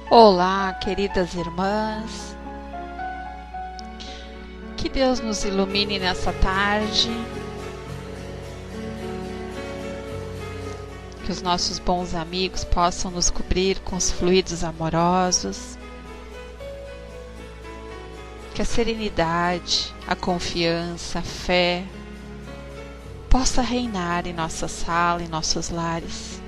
Olá, queridas irmãs, que Deus nos ilumine nessa tarde, que os nossos bons amigos possam nos cobrir com os fluidos amorosos, que a serenidade, a confiança, a fé possa reinar em nossa sala, em nossos lares.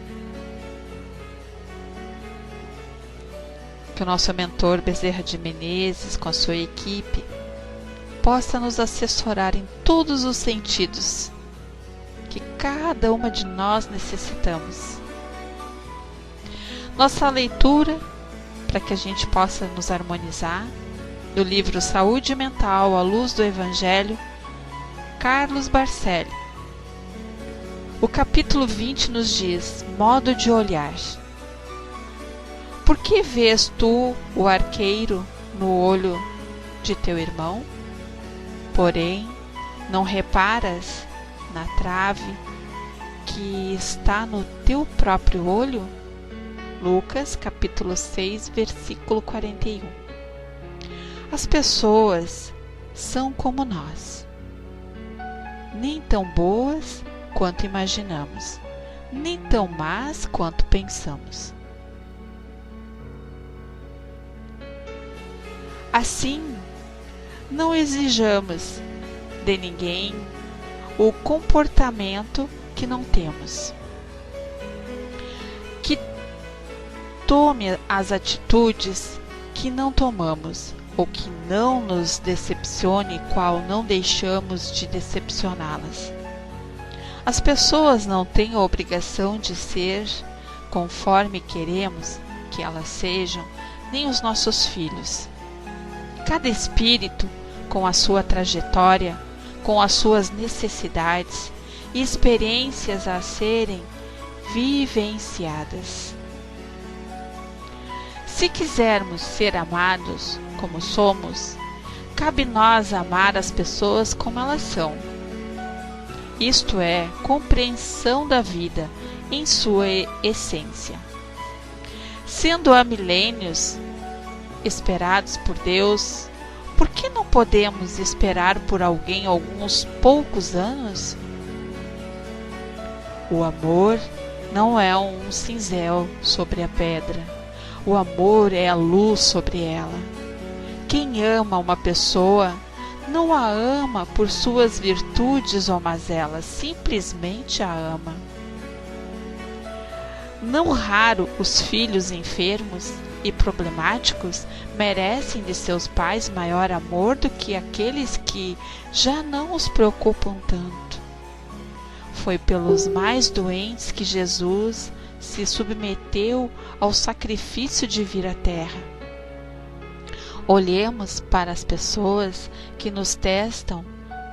Que o nosso mentor Bezerra de Menezes, com a sua equipe, possa nos assessorar em todos os sentidos que cada uma de nós necessitamos. Nossa leitura, para que a gente possa nos harmonizar, do livro Saúde Mental à Luz do Evangelho, Carlos Barcelli. O capítulo 20 nos diz: modo de olhar. Por que vês tu o arqueiro no olho de teu irmão? Porém, não reparas na trave que está no teu próprio olho? Lucas, capítulo 6, versículo 41. As pessoas são como nós, nem tão boas quanto imaginamos, nem tão más quanto pensamos. Assim, não exijamos de ninguém o comportamento que não temos. Que tome as atitudes que não tomamos, ou que não nos decepcione, qual não deixamos de decepcioná-las. As pessoas não têm a obrigação de ser conforme queremos que elas sejam, nem os nossos filhos. Cada espírito, com a sua trajetória, com as suas necessidades e experiências a serem vivenciadas. Se quisermos ser amados como somos, cabe nós amar as pessoas como elas são. Isto é, compreensão da vida em sua essência. Sendo há milênios esperados por Deus, por que não podemos esperar por alguém alguns poucos anos? O amor não é um cinzel sobre a pedra. O amor é a luz sobre ela. Quem ama uma pessoa não a ama por suas virtudes ou mazelas, simplesmente a ama. Não raro os filhos enfermos e problemáticos merecem de seus pais maior amor do que aqueles que já não os preocupam tanto. Foi pelos mais doentes que Jesus se submeteu ao sacrifício de vir à terra. Olhemos para as pessoas que nos testam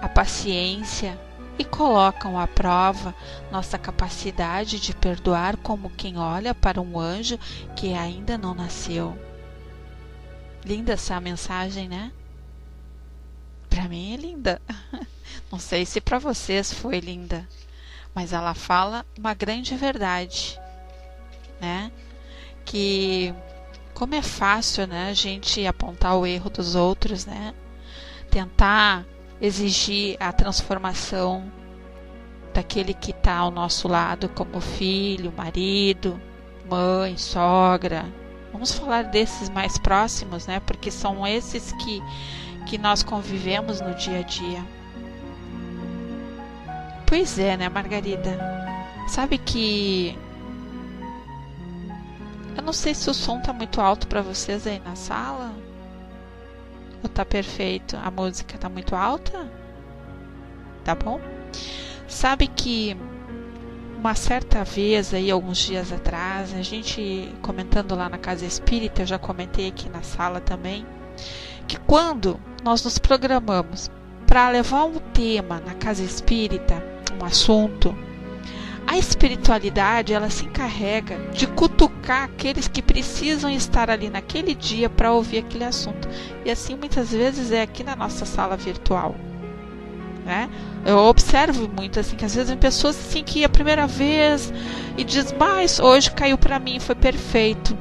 a paciência e colocam à prova nossa capacidade de perdoar, como quem olha para um anjo que ainda não nasceu. Linda essa mensagem, né? Para mim é linda. Não sei se para vocês foi linda, mas ela fala uma grande verdade, né? Que como é fácil, né, a gente apontar o erro dos outros, né? Tentar exigir a transformação daquele que está ao nosso lado, como filho, marido, mãe, sogra. Vamos falar desses mais próximos, né? Porque são esses que nós convivemos no dia a dia. Pois é, né, Margarida? Sabe que eu não sei se o som tá muito alto para vocês aí na sala. Ou tá perfeito? A música tá muito alta? Tá bom? Sabe que uma certa vez aí, alguns dias atrás, a gente comentando lá na Casa Espírita, eu já comentei aqui na sala também, que quando nós nos programamos para levar um tema na Casa Espírita, um assunto, a espiritualidade, ela se encarrega de cutucar aqueles que precisam estar ali naquele dia para ouvir aquele assunto. E assim muitas vezes é aqui na nossa sala virtual, né? Eu observo muito assim, que às vezes tem pessoas assim que a primeira vez e diz, mas hoje caiu para mim, foi perfeito.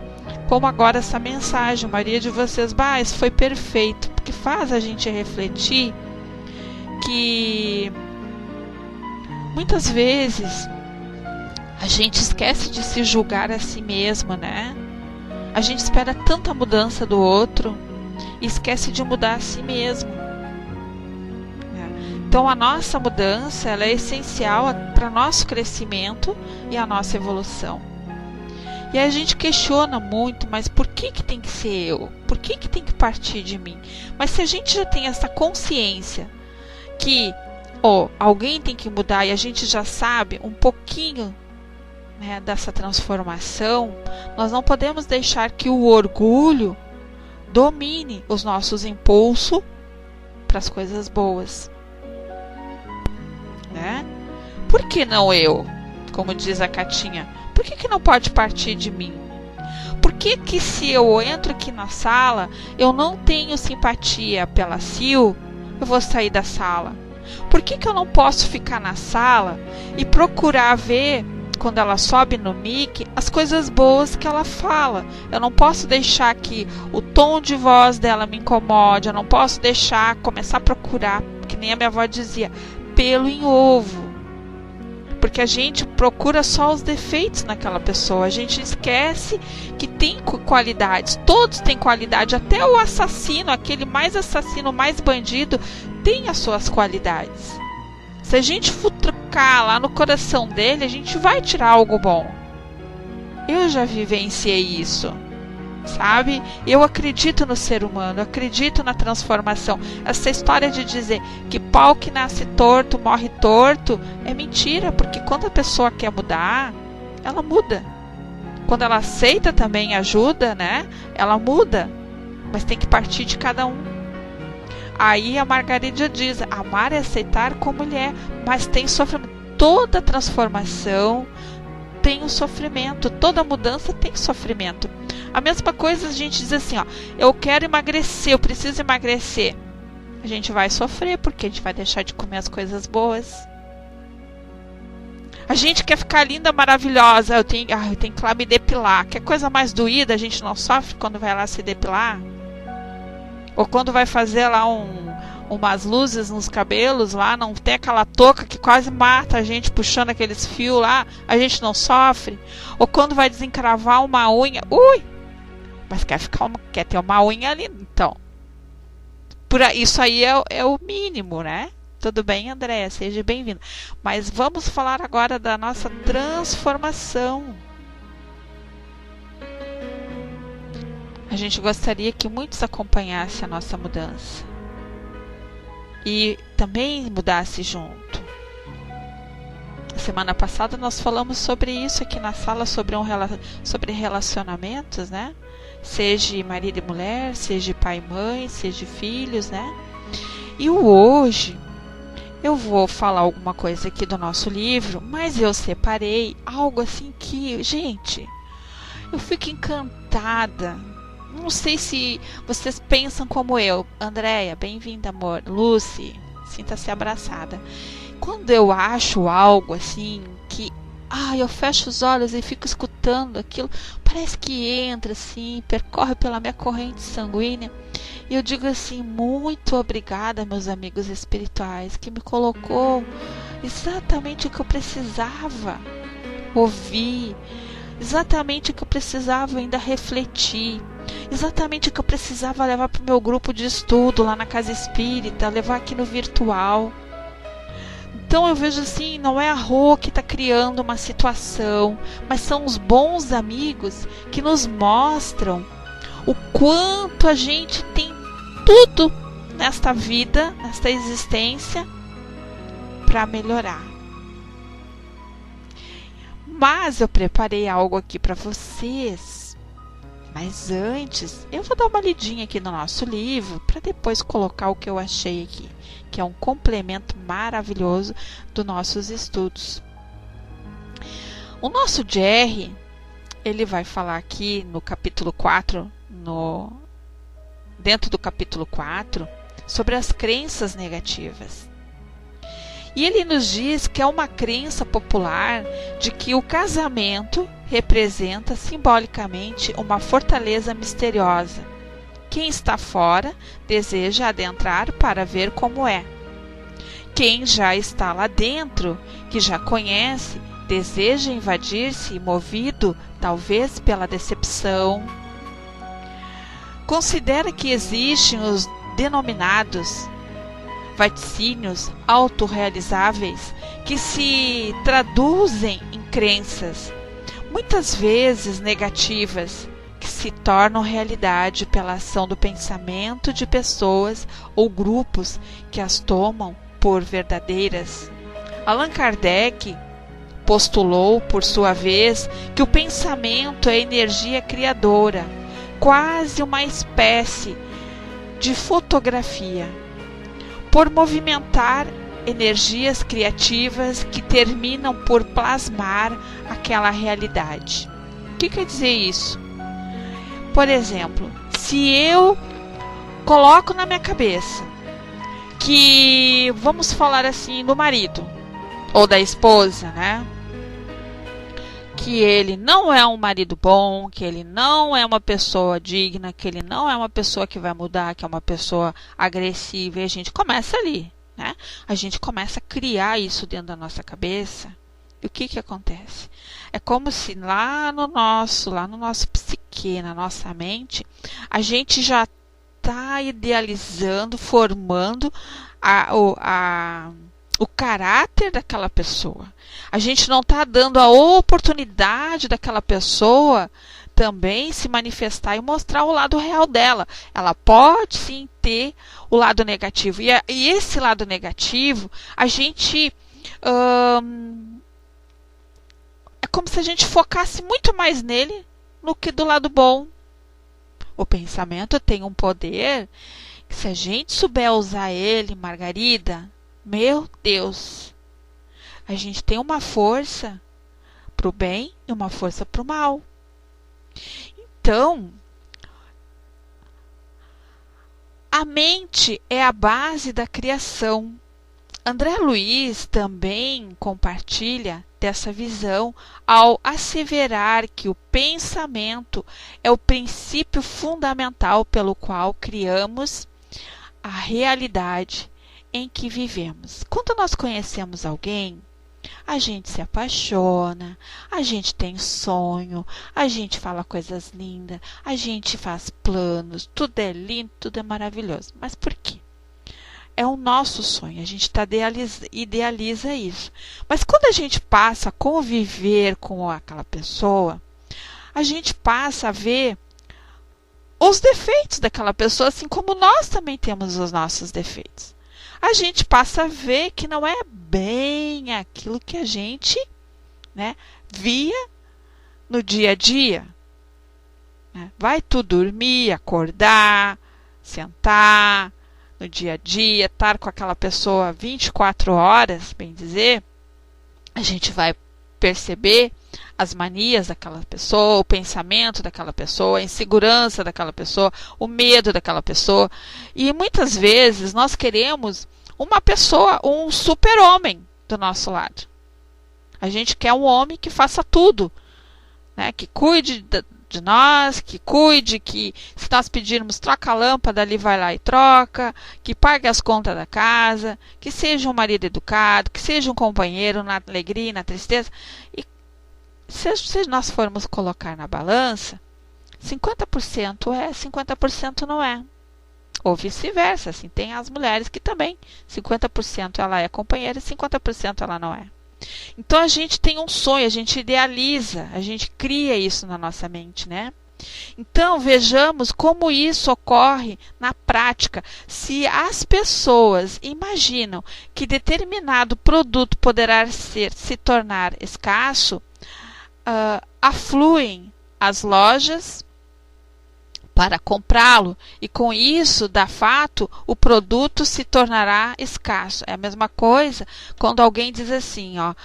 como agora essa mensagem, a maioria de vocês, isso foi perfeito, porque faz a gente refletir que muitas vezes a gente esquece de se julgar a si mesmo, né? A gente espera tanta mudança do outro e esquece de mudar a si mesmo. Então a nossa mudança, ela é essencial para o nosso crescimento e a nossa evolução. E a gente questiona muito, mas por que tem que ser eu? Por que tem que partir de mim? Mas se a gente já tem essa consciência que alguém tem que mudar e a gente já sabe um pouquinho, né, dessa transformação, nós não podemos deixar que o orgulho domine os nossos impulsos para as coisas boas. Né? Por que não eu? Como diz a Catinha, por que não pode partir de mim? Por que se eu entro aqui na sala, eu não tenho simpatia pela Sil, eu vou sair da sala? Por que eu não posso ficar na sala e procurar ver, quando ela sobe no mic, as coisas boas que ela fala? Eu não posso deixar que o tom de voz dela me incomode, eu não posso deixar começar a procurar, que nem a minha avó dizia, pelo em ovo, porque a gente procura só os defeitos naquela pessoa, a gente esquece que tem qualidades, todos têm qualidade, até o assassino, aquele mais assassino, mais bandido, tem as suas qualidades. Se a gente futucar lá no coração dele, a gente vai tirar algo bom. Eu já vivenciei isso, sabe? Eu acredito no ser humano, eu acredito na transformação. Essa história de dizer que pau que nasce torto morre torto é mentira, porque quando a pessoa quer mudar, ela muda. Quando ela aceita também ajuda, né? Ela muda, mas tem que partir de cada um. Aí a Margarida diz, amar é aceitar como ele é, mas tem sofrimento. Toda transformação tem um sofrimento, toda mudança tem sofrimento. A mesma coisa a gente diz assim, eu quero emagrecer, eu preciso emagrecer. A gente vai sofrer porque a gente vai deixar de comer as coisas boas. A gente quer ficar linda, maravilhosa, eu tenho que ir lá me depilar. Que coisa mais doída, a gente não sofre quando vai lá se depilar? Ou quando vai fazer lá umas luzes nos cabelos, lá não tem aquela touca que quase mata a gente puxando aqueles fios lá, a gente não sofre? Ou quando vai desencravar uma unha, mas quer ter uma unha ali, então. Isso aí é o mínimo, né? Tudo bem, Andréia? Seja bem-vinda. Mas vamos falar agora da nossa transformação. A gente gostaria que muitos acompanhassem a nossa mudança. E também mudasse junto. Semana passada nós falamos sobre isso aqui na sala, sobre relacionamentos, né? Seja marido e mulher, seja pai e mãe, seja filhos, né? E hoje eu vou falar alguma coisa aqui do nosso livro, mas eu separei algo assim que, gente, eu fico encantada. Não sei se vocês pensam como eu. Andréia, bem-vinda, amor. Lucy, sinta-se abraçada. Quando eu acho algo assim que eu fecho os olhos e fico escutando aquilo, parece que entra assim, percorre pela minha corrente sanguínea, e eu digo assim, muito obrigada, meus amigos espirituais, que me colocou exatamente o que eu precisava ouvir, exatamente o que eu precisava ainda refletir, exatamente o que eu precisava levar para o meu grupo de estudo lá na casa espírita, levar aqui no virtual. Então eu vejo assim, não é a Rô que está criando uma situação, mas são os bons amigos que nos mostram o quanto a gente tem tudo nesta vida, nesta existência, para melhorar. Mas eu preparei algo aqui para vocês. Mas antes, eu vou dar uma lidinha aqui no nosso livro, para depois colocar o que eu achei aqui, que é um complemento maravilhoso dos nossos estudos. O nosso Jerry, ele vai falar aqui no capítulo 4, dentro do capítulo 4, sobre as crenças negativas. E ele nos diz que é uma crença popular de que o casamento representa simbolicamente uma fortaleza misteriosa. Quem está fora deseja adentrar para ver como é. Quem já está lá dentro, que já conhece, deseja invadir-se, movido talvez pela decepção. Considera que existem os denominados vaticínios autorrealizáveis que se traduzem em crenças, muitas vezes negativas, que se tornam realidade pela ação do pensamento de pessoas ou grupos que as tomam por verdadeiras. Allan Kardec postulou, por sua vez, que o pensamento é energia criadora, quase uma espécie de fotografia, por movimentar energias criativas que terminam por plasmar aquela realidade. O que quer dizer isso? Por exemplo, se eu coloco na minha cabeça que, vamos falar assim, do marido ou da esposa, né? Que ele não é um marido bom, que ele não é uma pessoa digna, que ele não é uma pessoa que vai mudar, que é uma pessoa agressiva, e a gente começa ali, né? A gente começa a criar isso dentro da nossa cabeça. E o que acontece? É como se lá no nosso psique, na nossa mente, a gente já está idealizando, formando o caráter daquela pessoa. A gente não está dando a oportunidade daquela pessoa também se manifestar e mostrar o lado real dela. Ela pode sim ter o lado negativo. E esse lado negativo, a gente... é como se a gente focasse muito mais nele do que do lado bom. O pensamento tem um poder que, se a gente souber usar ele, Margarida, meu Deus, a gente tem uma força para o bem e uma força para o mal. Então, a mente é a base da criação. André Luiz também compartilha dessa visão ao asseverar que o pensamento é o princípio fundamental pelo qual criamos a realidade em que vivemos. Quando nós conhecemos alguém, a gente se apaixona, a gente tem sonho, a gente fala coisas lindas, a gente faz planos, tudo é lindo, tudo é maravilhoso. Mas por quê? É o nosso sonho, a gente idealiza isso. Mas quando a gente passa a conviver com aquela pessoa, a gente passa a ver os defeitos daquela pessoa, assim como nós também temos os nossos defeitos. A gente passa a ver que não é bem aquilo que a gente, né, via no dia a dia. Né? Vai tu dormir, acordar, sentar no dia a dia, estar com aquela pessoa 24 horas, bem dizer, a gente vai perceber as manias daquela pessoa, o pensamento daquela pessoa, a insegurança daquela pessoa, o medo daquela pessoa. E muitas vezes nós queremos uma pessoa, um super-homem do nosso lado. A gente quer um homem que faça tudo, né? Que cuide de nós, que cuide, que se nós pedirmos troca a lâmpada, ali vai lá e troca, que pague as contas da casa, que seja um marido educado, que seja um companheiro na alegria e na tristeza. E se nós formos colocar na balança, 50% é, 50% não é. Ou vice-versa, assim, tem as mulheres que também 50% ela é companheira e 50% ela não é. Então a gente tem um sonho, a gente idealiza, a gente cria isso na nossa mente, né? Então vejamos como isso ocorre na prática. Se as pessoas imaginam que determinado produto poderá se tornar escasso, afluem às lojas para comprá-lo, e com isso, da fato, o produto se tornará escasso. É a mesma coisa quando alguém diz assim, ó,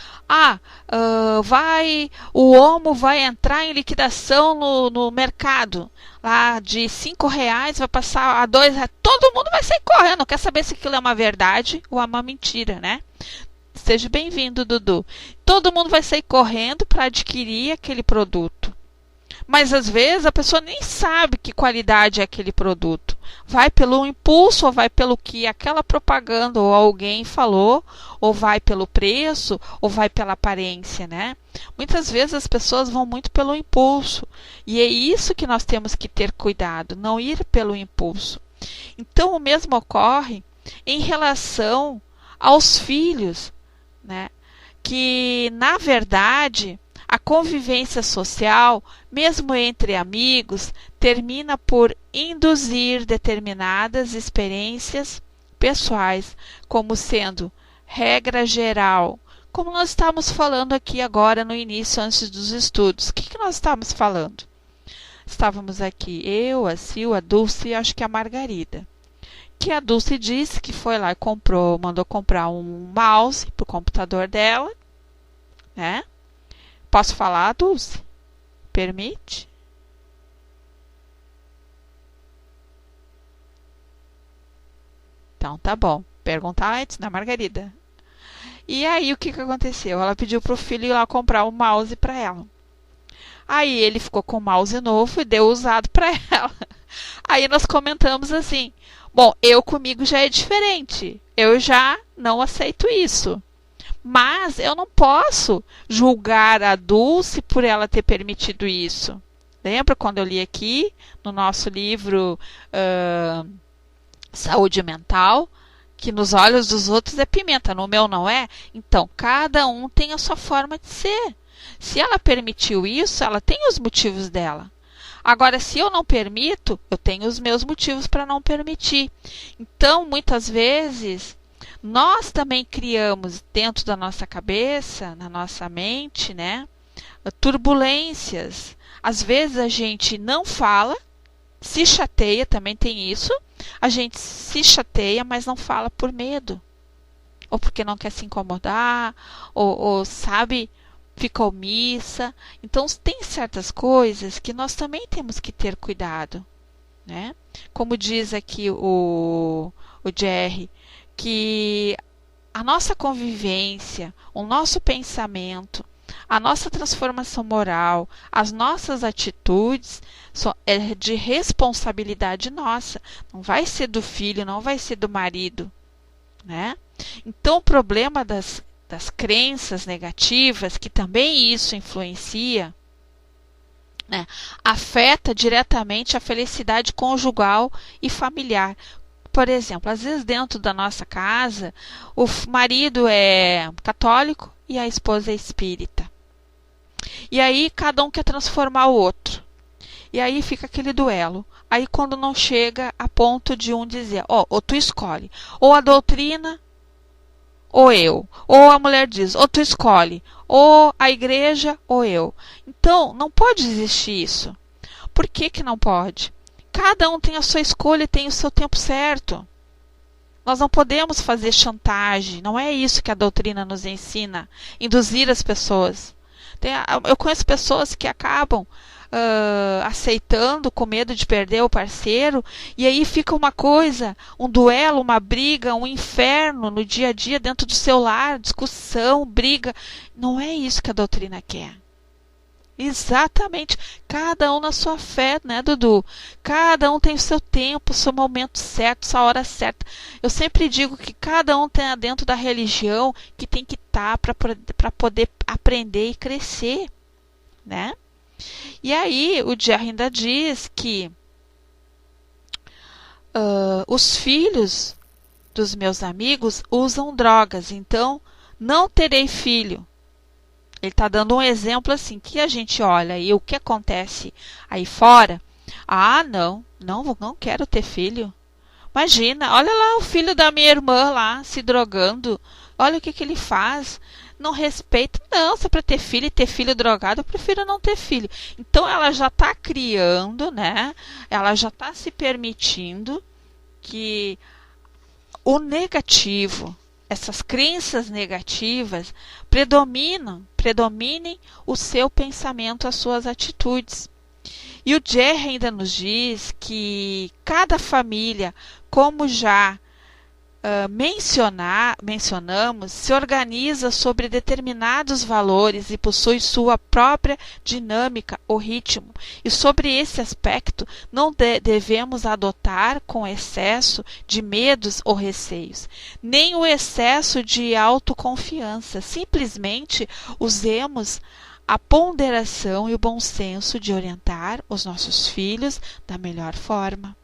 o Omo vai entrar em liquidação no mercado, lá de R$5 vai passar a R$2, todo mundo vai sair correndo, não quer saber se aquilo é uma verdade ou é uma mentira, né? Seja bem-vindo, Dudu. Todo mundo vai sair correndo para adquirir aquele produto. Mas às vezes a pessoa nem sabe que qualidade é aquele produto. Vai pelo impulso, ou vai pelo que aquela propaganda ou alguém falou, ou vai pelo preço, ou vai pela aparência, né? Muitas vezes as pessoas vão muito pelo impulso. E é isso que nós temos que ter cuidado, não ir pelo impulso. Então o mesmo ocorre em relação aos filhos, né? Que na verdade a convivência social, mesmo entre amigos, termina por induzir determinadas experiências pessoais, como sendo regra geral. Como nós estamos falando aqui agora no início, antes dos estudos. O que nós estamos falando? Estávamos aqui, eu, a Sil, a Dulce e acho que a Margarida. Que a Dulce disse que foi lá e mandou comprar um mouse para o computador dela, né? Posso falar, Dulce? Permite? Então tá bom. Perguntar antes da Margarida. E aí o que aconteceu? Ela pediu pro filho ir lá comprar um mouse para ela. Aí ele ficou com o mouse novo e deu usado para ela. Aí nós comentamos assim: bom, comigo já é diferente. Eu já não aceito isso. Mas eu não posso julgar a Dulce por ela ter permitido isso. Lembra quando eu li aqui no nosso livro Saúde Mental, que nos olhos dos outros é pimenta, no meu não é? Então, cada um tem a sua forma de ser. Se ela permitiu isso, ela tem os motivos dela. Agora, se eu não permito, eu tenho os meus motivos para não permitir. Então, muitas vezes, nós também criamos dentro da nossa cabeça, na nossa mente, né, turbulências. Às vezes a gente não fala, se chateia, também tem isso. A gente se chateia, mas não fala por medo. Ou porque não quer se incomodar, ou sabe, fica omissa. Então, tem certas coisas que nós também temos que ter cuidado, né? Como diz aqui o Jerry, que a nossa convivência, o nosso pensamento, a nossa transformação moral, as nossas atitudes é de responsabilidade nossa. Não vai ser do filho, não vai ser do marido, né? Então o problema das crenças negativas, que também isso influencia, né, afeta diretamente a felicidade conjugal e familiar. Por exemplo, às vezes dentro da nossa casa, o marido é católico e a esposa é espírita. E aí cada um quer transformar o outro. E aí fica aquele duelo. Aí quando não chega a ponto de um dizer, ou tu escolhe, ou a doutrina, ou eu. Ou a mulher diz, ou tu escolhe, ou a igreja, ou eu. Então, não pode existir isso. Por que não pode? Cada um tem a sua escolha e tem o seu tempo certo. Nós não podemos fazer chantagem. Não é isso que a doutrina nos ensina. Induzir as pessoas. Eu conheço pessoas que acabam aceitando com medo de perder o parceiro, e aí fica uma coisa, um duelo, uma briga, um inferno no dia a dia dentro do seu lar, discussão, briga. Não é isso que a doutrina quer. Exatamente, cada um na sua fé, né, Dudu? Cada um tem o seu tempo, o seu momento certo, sua hora certa. Eu sempre digo que cada um tem dentro da religião que tem que estar para poder aprender e crescer, né? E aí o Jerry ainda diz que os filhos dos meus amigos usam drogas, então não terei filho. Ele está dando um exemplo assim, que a gente olha e o que acontece aí fora. Ah, não quero ter filho. Imagina, olha lá o filho da minha irmã lá se drogando. Olha o que ele faz. Não respeita. Não, se é para ter filho e ter filho drogado, eu prefiro não ter filho. Então ela já está criando, né? Ela já está se permitindo que o negativo, essas crenças negativas predominem o seu pensamento, as suas atitudes. E o Jerry ainda nos diz que cada família, como já mencionamos se organiza sobre determinados valores e possui sua própria dinâmica ou ritmo. E sobre esse aspecto não devemos adotar com excesso de medos ou receios, nem o excesso de autoconfiança. Simplesmente usemos a ponderação e o bom senso de orientar os nossos filhos da melhor forma.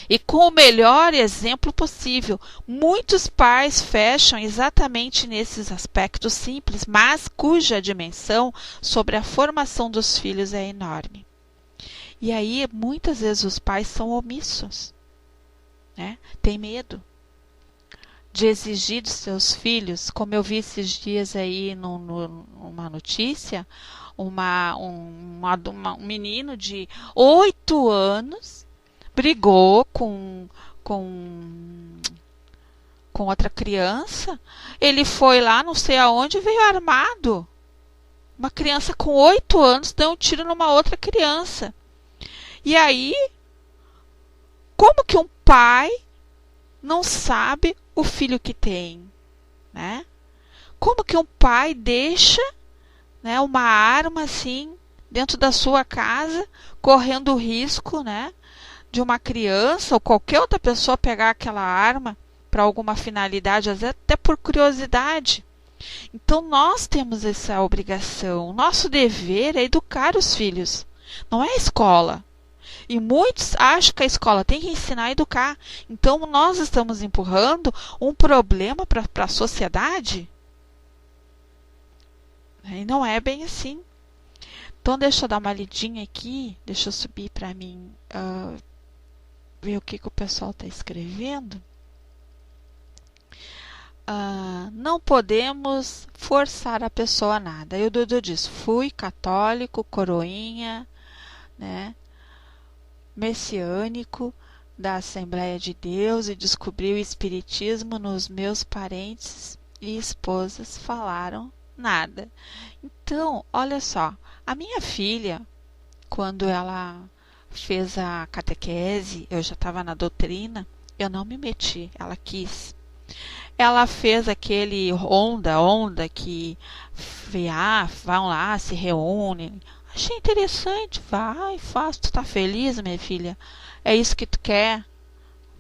E com o melhor exemplo possível. Muitos pais fecham exatamente nesses aspectos simples, mas cuja dimensão sobre a formação dos filhos é enorme. E aí, muitas vezes, os pais são omissos, né? Tem medo de exigir dos seus filhos, como eu vi esses dias aí numa notícia, um menino de 8 anos brigou com outra criança. Ele foi lá, não sei aonde, e veio armado. Uma criança com 8 anos deu um tiro numa outra criança. E aí, como que um pai não sabe o filho que tem, né? Como que um pai deixa, né, uma arma assim dentro da sua casa, correndo o risco, né, de uma criança ou qualquer outra pessoa pegar aquela arma para alguma finalidade, às vezes até por curiosidade. Então nós temos essa obrigação. Nosso dever é educar os filhos, não é a escola. E muitos acham que a escola tem que ensinar a educar. Então nós estamos empurrando um problema para a sociedade. E não é bem assim. Então deixa eu dar uma lidinha aqui, deixa eu subir para mim ver o que o pessoal está escrevendo. Não podemos forçar a pessoa a nada. Aí o Dudu diz: fui católico, coroinha, né, messiânico da Assembleia de Deus e descobri o espiritismo nos meus parentes e esposas falaram nada. Então, olha só, a minha filha, quando ela fez a catequese, eu já estava na doutrina, eu não me meti, ela quis. Ela fez aquele onda que vão lá, se reúnem. Achei interessante, vai, faz. Tu tá feliz, minha filha? É isso que tu quer?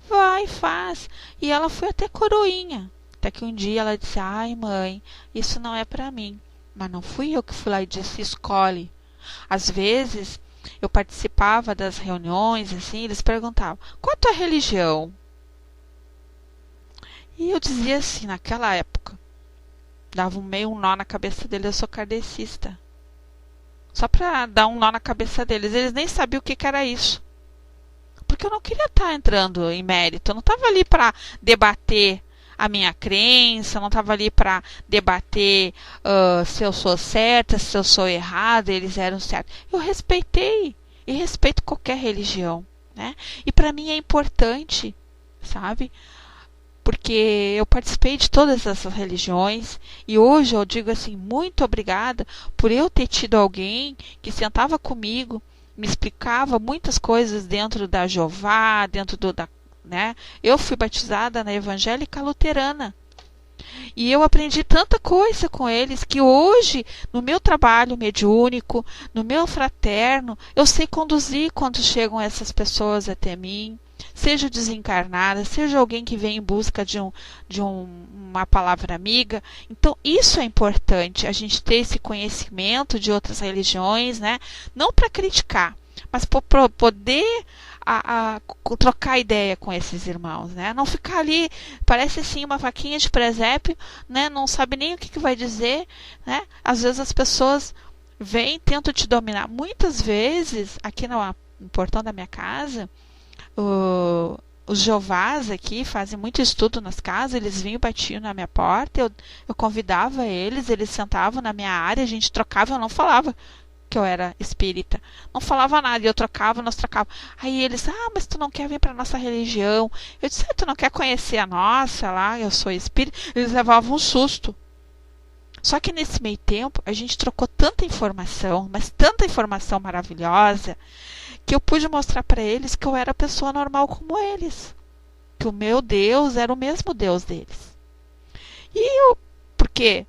Vai, faz. E ela foi até coroinha. Até que um dia ela disse: ai, mãe, isso não é para mim. Mas não fui eu que fui lá e disse: escolhe. Às vezes eu participava das reuniões, assim, eles perguntavam: qual a tua religião? E eu dizia assim, naquela época, dava um nó na cabeça deles: eu sou kardecista. Só para dar um nó na cabeça deles. Eles nem sabiam o que era isso. Porque eu não queria estar entrando em mérito. Eu não estava ali para debater a minha crença, eu não estava ali para debater se eu sou certa, se eu sou errada, eles eram certos. Eu respeitei e respeito qualquer religião, né? E para mim é importante, sabe? Porque eu participei de todas essas religiões e hoje eu digo assim, muito obrigada por eu ter tido alguém que sentava comigo, me explicava muitas coisas dentro da Jeová, dentro né? Eu fui batizada na evangélica luterana e eu aprendi tanta coisa com eles que hoje, no meu trabalho mediúnico, no meu fraterno, eu sei conduzir quando chegam essas pessoas até mim. Seja desencarnada, seja alguém que vem em busca de uma palavra amiga. Então, isso é importante, a gente ter esse conhecimento de outras religiões, né? Não para criticar, mas para poder trocar ideia com esses irmãos, né? Não ficar ali, parece assim uma vaquinha de presépio, né? Não sabe nem o que vai dizer, né? Às vezes as pessoas vêm, tentam te dominar. Muitas vezes, aqui no portão da minha casa, os Jeovás aqui fazem muito estudo nas casas, eles vinham e batiam na minha porta, eu convidava eles sentavam na minha área, a gente trocava, eu não falava que eu era espírita, não falava nada, eu trocava, nós trocávamos. Aí eles: mas tu não quer vir para nossa religião? Eu disse: tu não quer conhecer a nossa lá, eu sou espírita? Eles levavam um susto. Só que nesse meio tempo, a gente trocou tanta informação, mas tanta informação maravilhosa, que eu pude mostrar para eles que eu era pessoa normal como eles. que o meu Deus era o mesmo Deus deles. Porque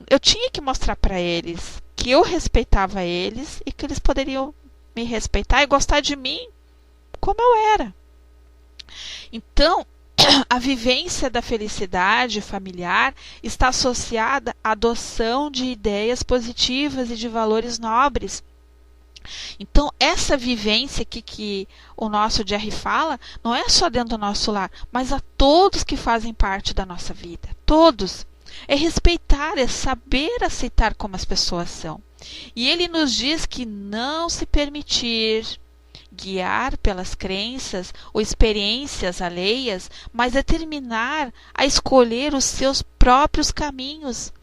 eu tinha que mostrar para eles que eu respeitava eles e que eles poderiam me respeitar e gostar de mim como eu era. Então, a vivência da felicidade familiar está associada à adoção de ideias positivas e de valores nobres. Então, essa vivência que o nosso Jerry fala, não é só dentro do nosso lar, mas a todos que fazem parte da nossa vida. Todos. É respeitar, é saber aceitar como as pessoas são. E ele nos diz que não se permitir guiar pelas crenças ou experiências alheias, mas determinar a escolher os seus próprios caminhos,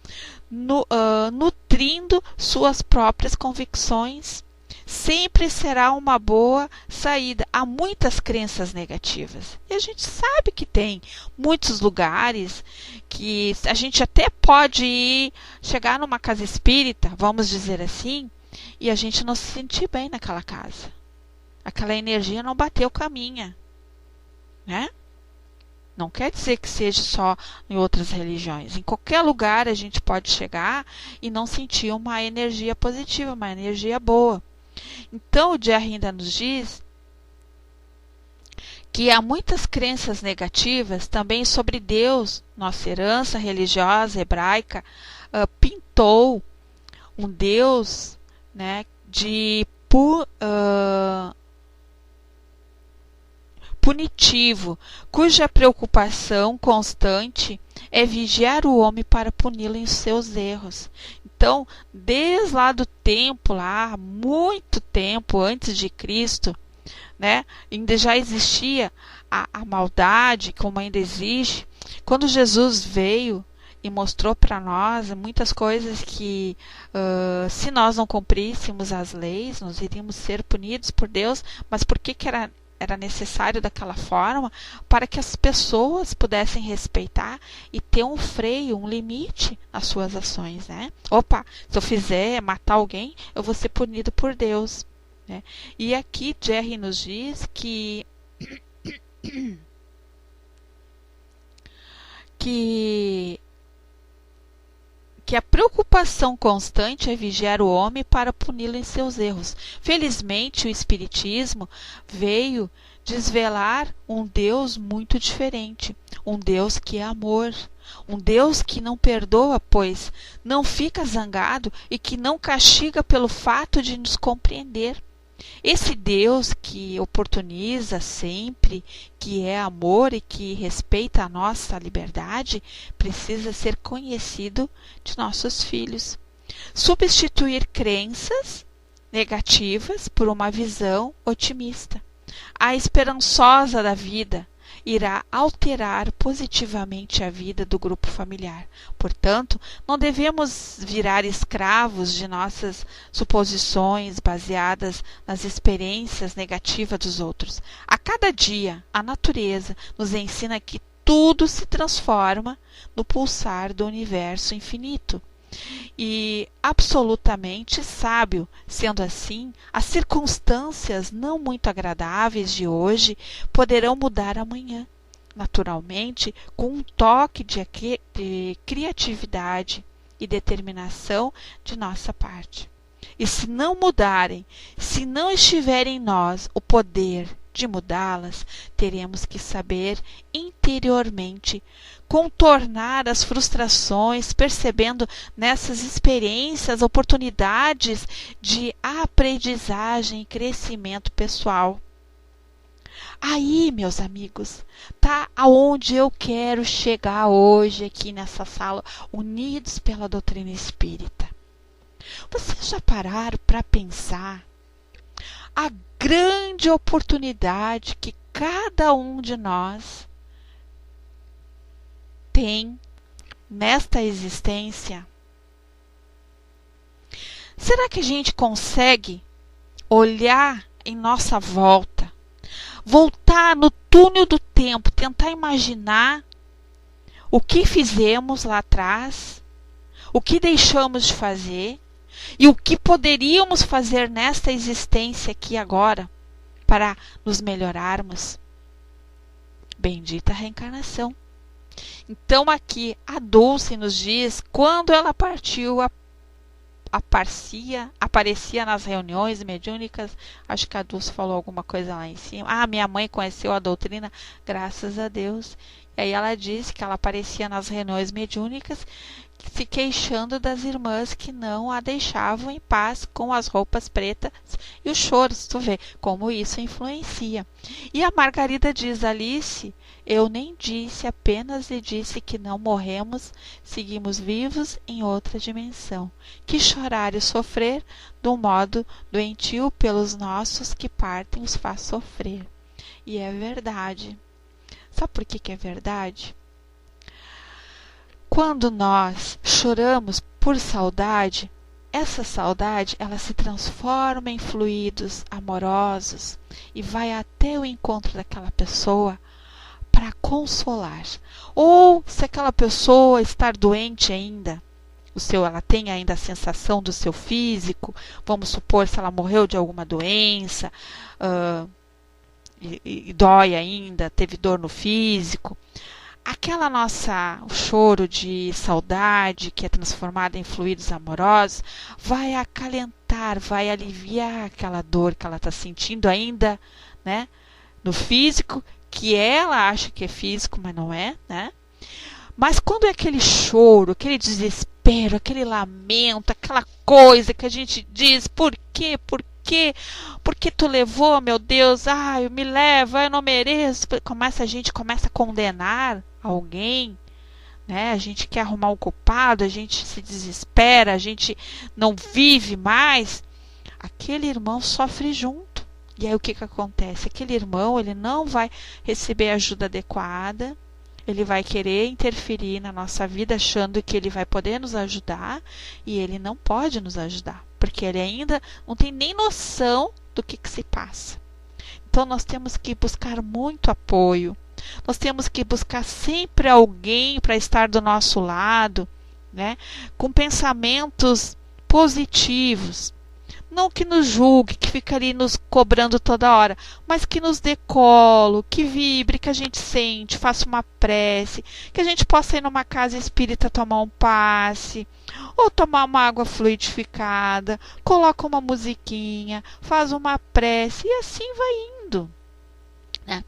nutrindo suas próprias convicções. Sempre será uma boa saída. Há muitas crenças negativas. E a gente sabe que tem muitos lugares que a gente até pode chegar numa casa espírita, vamos dizer assim, e a gente não se sentir bem naquela casa. Aquela energia não bateu com a minha, né? Não quer dizer que seja só em outras religiões. Em qualquer lugar a gente pode chegar e não sentir uma energia positiva, uma energia boa. Então o Jerry ainda nos diz que há muitas crenças negativas também sobre Deus. Nossa herança religiosa hebraica pintou um Deus, né, punitivo, cuja preocupação constante é vigiar o homem para puni-lo em seus erros. Então, desde lá do tempo, lá, muito tempo antes de Cristo, né, ainda já existia a maldade, como ainda existe. Quando Jesus veio e mostrou para nós muitas coisas que, se nós não cumpríssemos as leis, nós iríamos ser punidos por Deus. Mas por que era necessário daquela forma? Para que as pessoas pudessem respeitar e ter um freio, um limite nas suas ações, né? Opa, se eu fizer matar alguém, eu vou ser punido por Deus, né? E aqui Jerry nos diz que a preocupação constante é vigiar o homem para puni-lo em seus erros. Felizmente, o Espiritismo veio desvelar um Deus muito diferente, um Deus que é amor, um Deus que não perdoa, pois não fica zangado e que não castiga pelo fato de nos compreender. Esse Deus que oportuniza sempre, que é amor e que respeita a nossa liberdade, precisa ser conhecido de nossos filhos. Substituir crenças negativas por uma visão otimista. A esperançosa da vida irá alterar positivamente a vida do grupo familiar. Portanto, não devemos virar escravos de nossas suposições baseadas nas experiências negativas dos outros. A cada dia, a natureza nos ensina que tudo se transforma no pulsar do universo infinito. E absolutamente sábio. Sendo assim, as circunstâncias não muito agradáveis de hoje poderão mudar amanhã, naturalmente, com um toque de criatividade e determinação de nossa parte. E se não mudarem, se não estiver em nós o poder de mudá-las, teremos que saber interiormente contornar as frustrações, percebendo nessas experiências oportunidades de aprendizagem e crescimento pessoal. Aí, meus amigos, tá aonde eu quero chegar hoje aqui nessa sala, unidos pela doutrina espírita. Vocês já pararam para pensar a grande oportunidade que cada um de nós tem nesta existência? Será que a gente consegue olhar em nossa volta, voltar no túnel do tempo, tentar imaginar o que fizemos lá atrás, o que deixamos de fazer e o que poderíamos fazer nesta existência aqui agora para nos melhorarmos? Bendita a reencarnação. Então aqui a Dulce nos diz, quando ela partiu, aparecia nas reuniões mediúnicas. Acho que a Dulce falou alguma coisa lá em cima. Minha mãe conheceu a doutrina, graças a Deus. E aí ela disse que ela aparecia nas reuniões mediúnicas, se queixando das irmãs que não a deixavam em paz com as roupas pretas e os choros. Tu vê como isso influencia. E a Margarida diz, Alice, eu nem disse, apenas lhe disse que não morremos, seguimos vivos em outra dimensão. Que chorar e sofrer de um modo doentio pelos nossos que partem os faz sofrer. E é verdade. Sabe por que é verdade? Quando nós choramos por saudade, essa saudade ela se transforma em fluidos amorosos e vai até o encontro daquela pessoa para consolar. Ou se aquela pessoa estar doente ainda, ela tem ainda a sensação do seu físico, vamos supor se ela morreu de alguma doença, e dói ainda, teve dor no físico, o choro de saudade, que é transformado em fluidos amorosos, vai acalentar, vai aliviar aquela dor que ela está sentindo ainda, né, no físico, que ela acha que é físico, mas não é, né? Mas quando é aquele choro, aquele desespero, aquele lamento, aquela coisa que a gente diz, por quê? Por quê? Por que tu levou, meu Deus? Me leva, eu não mereço. A gente começa a condenar alguém, né? A gente quer arrumar um culpado, a gente se desespera, a gente não vive mais. Aquele irmão sofre junto. E aí o que acontece? Aquele irmão, ele não vai receber ajuda adequada, ele vai querer interferir na nossa vida achando que ele vai poder nos ajudar, e ele não pode nos ajudar, porque ele ainda não tem nem noção do que se passa. Então nós temos que buscar muito apoio, nós temos que buscar sempre alguém para estar do nosso lado, né? Com pensamentos positivos. Não que nos julgue, que fica ali nos cobrando toda hora, mas que nos dê colo, que vibre, que a gente sente, faça uma prece, que a gente possa ir numa casa espírita tomar um passe, ou tomar uma água fluidificada, coloca uma musiquinha, faz uma prece e assim vai indo, né?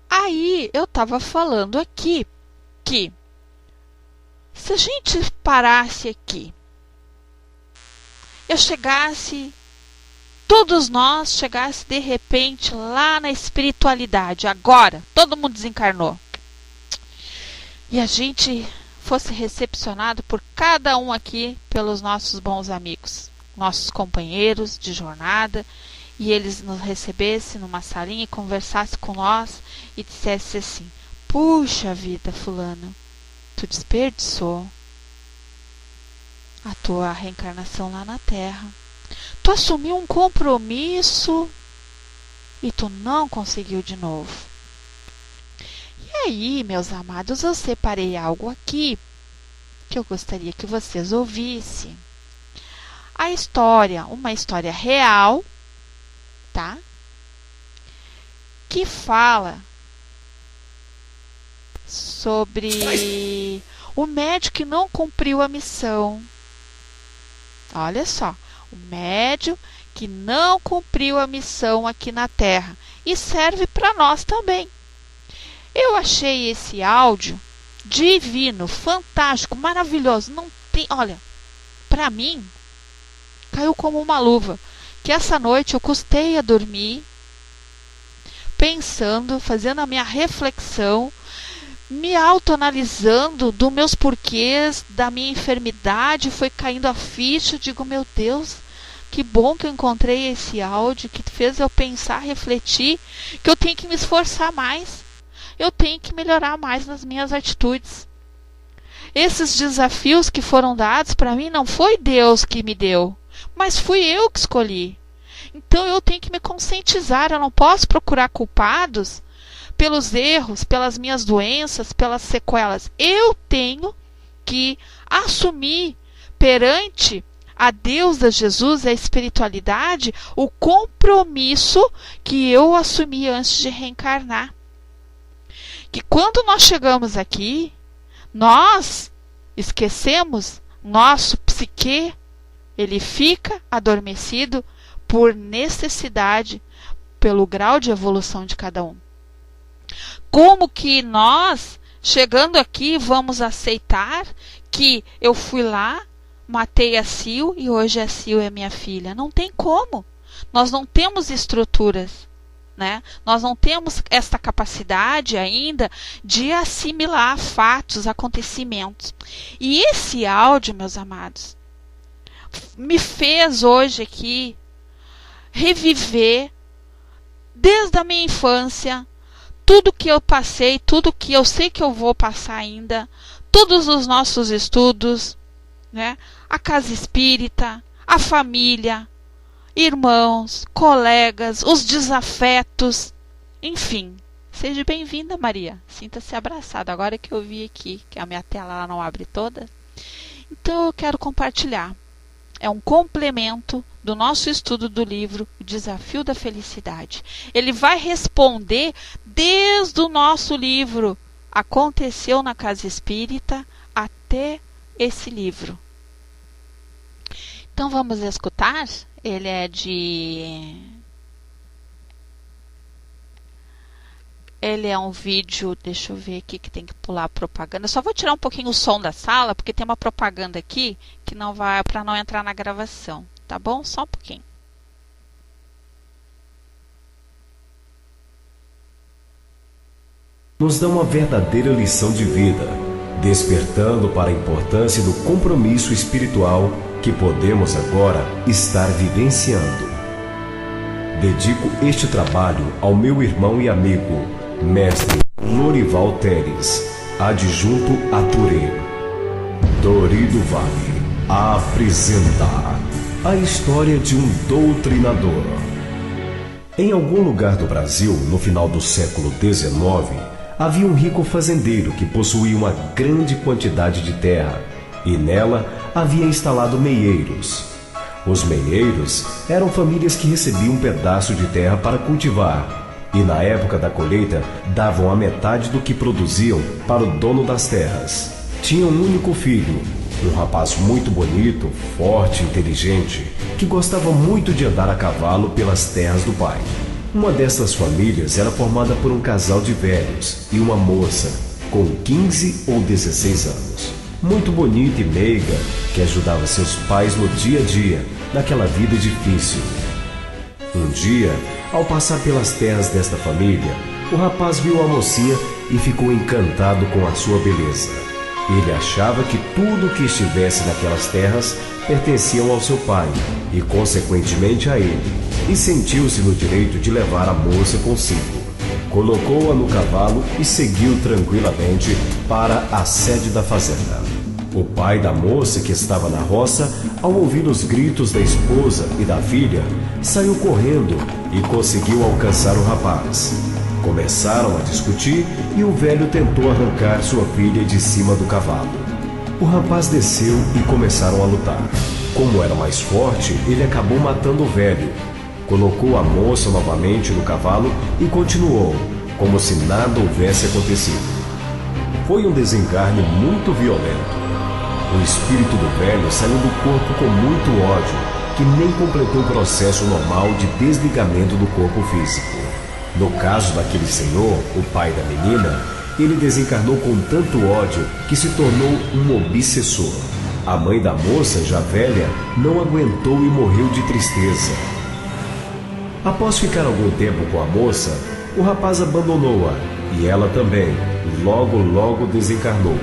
Aí eu estava falando aqui que se a gente parasse aqui, todos nós chegasse de repente lá na espiritualidade, agora, todo mundo desencarnou, e a gente fosse recepcionado por cada um aqui, pelos nossos bons amigos, nossos companheiros de jornada, e eles nos recebessem numa salinha e conversassem com nós e dissessem assim, puxa vida, fulano, tu desperdiçou a tua reencarnação lá na Terra. Tu assumiu um compromisso e tu não conseguiu de novo. E aí, meus amados, eu separei algo aqui que eu gostaria que vocês ouvissem. A história, uma história real, tá? Que fala sobre o médico que não cumpriu a missão. Olha só, o médium que não cumpriu a missão aqui na Terra, e serve para nós também. Eu achei esse áudio divino, fantástico, maravilhoso. Não tem, olha, para mim caiu como uma luva, que essa noite eu custei a dormir, pensando, fazendo a minha reflexão, me autoanalisando dos meus porquês, da minha enfermidade, foi caindo a ficha, digo, meu Deus, que bom que eu encontrei esse áudio, que fez eu pensar, refletir, que eu tenho que me esforçar mais, eu tenho que melhorar mais nas minhas atitudes. Esses desafios que foram dados para mim, não foi Deus que me deu, mas fui eu que escolhi. Então eu tenho que me conscientizar, eu não posso procurar culpados pelos erros, pelas minhas doenças, pelas sequelas. Eu tenho que assumir perante a Deus, a Jesus, a espiritualidade, o compromisso que eu assumi antes de reencarnar. que quando nós chegamos aqui, nós esquecemos nosso psique, ele fica adormecido por necessidade, pelo grau de evolução de cada um. Como que nós, chegando aqui, vamos aceitar que eu fui lá, matei a Sil e hoje a Sil é minha filha? Não tem como. Nós não temos estruturas, né? Nós não temos esta capacidade ainda de assimilar fatos, acontecimentos. E esse áudio, meus amados, me fez hoje aqui reviver desde a minha infância tudo que eu passei, tudo que eu sei que eu vou passar ainda, todos os nossos estudos, né? A casa espírita, a família, irmãos, colegas, os desafetos, enfim. Seja bem-vinda, Maria. Sinta-se abraçada. Agora que eu vi aqui que a minha tela ela não abre toda, então eu quero compartilhar. É um complemento do nosso estudo do livro O Desafio da Felicidade. Ele vai responder desde o nosso livro Aconteceu na Casa Espírita até esse livro. Então vamos escutar. Ele é Ele é um vídeo, deixa eu ver aqui que tem que pular a propaganda. Eu só vou tirar um pouquinho o som da sala, porque tem uma propaganda aqui que não vai, para não entrar na gravação, tá bom? Só um pouquinho. Nos dá uma verdadeira lição de vida, despertando para a importância do compromisso espiritual que podemos agora estar vivenciando. Dedico este trabalho ao meu irmão e amigo, Mestre Lorival Teres, adjunto a Touré. Dori do Vale apresenta a história de um doutrinador. Em algum lugar do Brasil, no final do século XIX, havia um rico fazendeiro que possuía uma grande quantidade de terra e nela havia instalado meieiros. Os meieiros eram famílias que recebiam um pedaço de terra para cultivar e na época da colheita davam a metade do que produziam para o dono das terras. Tinha um único filho, um rapaz muito bonito, forte e inteligente, que gostava muito de andar a cavalo pelas terras do pai. Uma dessas famílias era formada por um casal de velhos e uma moça com 15 ou 16 anos, muito bonita e meiga, que ajudava seus pais no dia a dia, naquela vida difícil. Um dia, ao passar pelas terras desta família, o rapaz viu a mocinha e ficou encantado com a sua beleza. Ele achava que tudo que estivesse naquelas terras pertenciam ao seu pai e, consequentemente, a ele, e sentiu-se no direito de levar a moça consigo. Colocou-a no cavalo e seguiu tranquilamente para a sede da fazenda. O pai da moça, que estava na roça, ao ouvir os gritos da esposa e da filha, saiu correndo e conseguiu alcançar o rapaz. Começaram a discutir e o velho tentou arrancar sua filha de cima do cavalo. O rapaz desceu e começaram a lutar. Como era mais forte, ele acabou matando o velho. Colocou a moça novamente no cavalo e continuou, como se nada houvesse acontecido. Foi um desencarne muito violento. O espírito do velho saiu do corpo com muito ódio, que nem completou o processo normal de desligamento do corpo físico. No caso daquele senhor, o pai da menina, ele desencarnou com tanto ódio que se tornou um obsessor. A mãe da moça, já velha, não aguentou e morreu de tristeza. Após ficar algum tempo com a moça, o rapaz abandonou-a e ela também, logo desencarnou.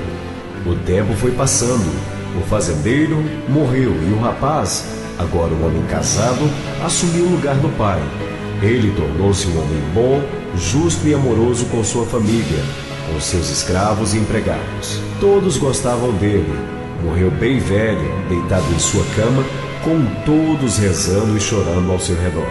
O tempo foi passando, o fazendeiro morreu e o rapaz, agora um homem casado, assumiu o lugar do pai. Ele tornou-se um homem bom, justo e amoroso com sua família, com seus escravos e empregados. Todos gostavam dele. Morreu bem velho, deitado em sua cama, com todos rezando e chorando ao seu redor.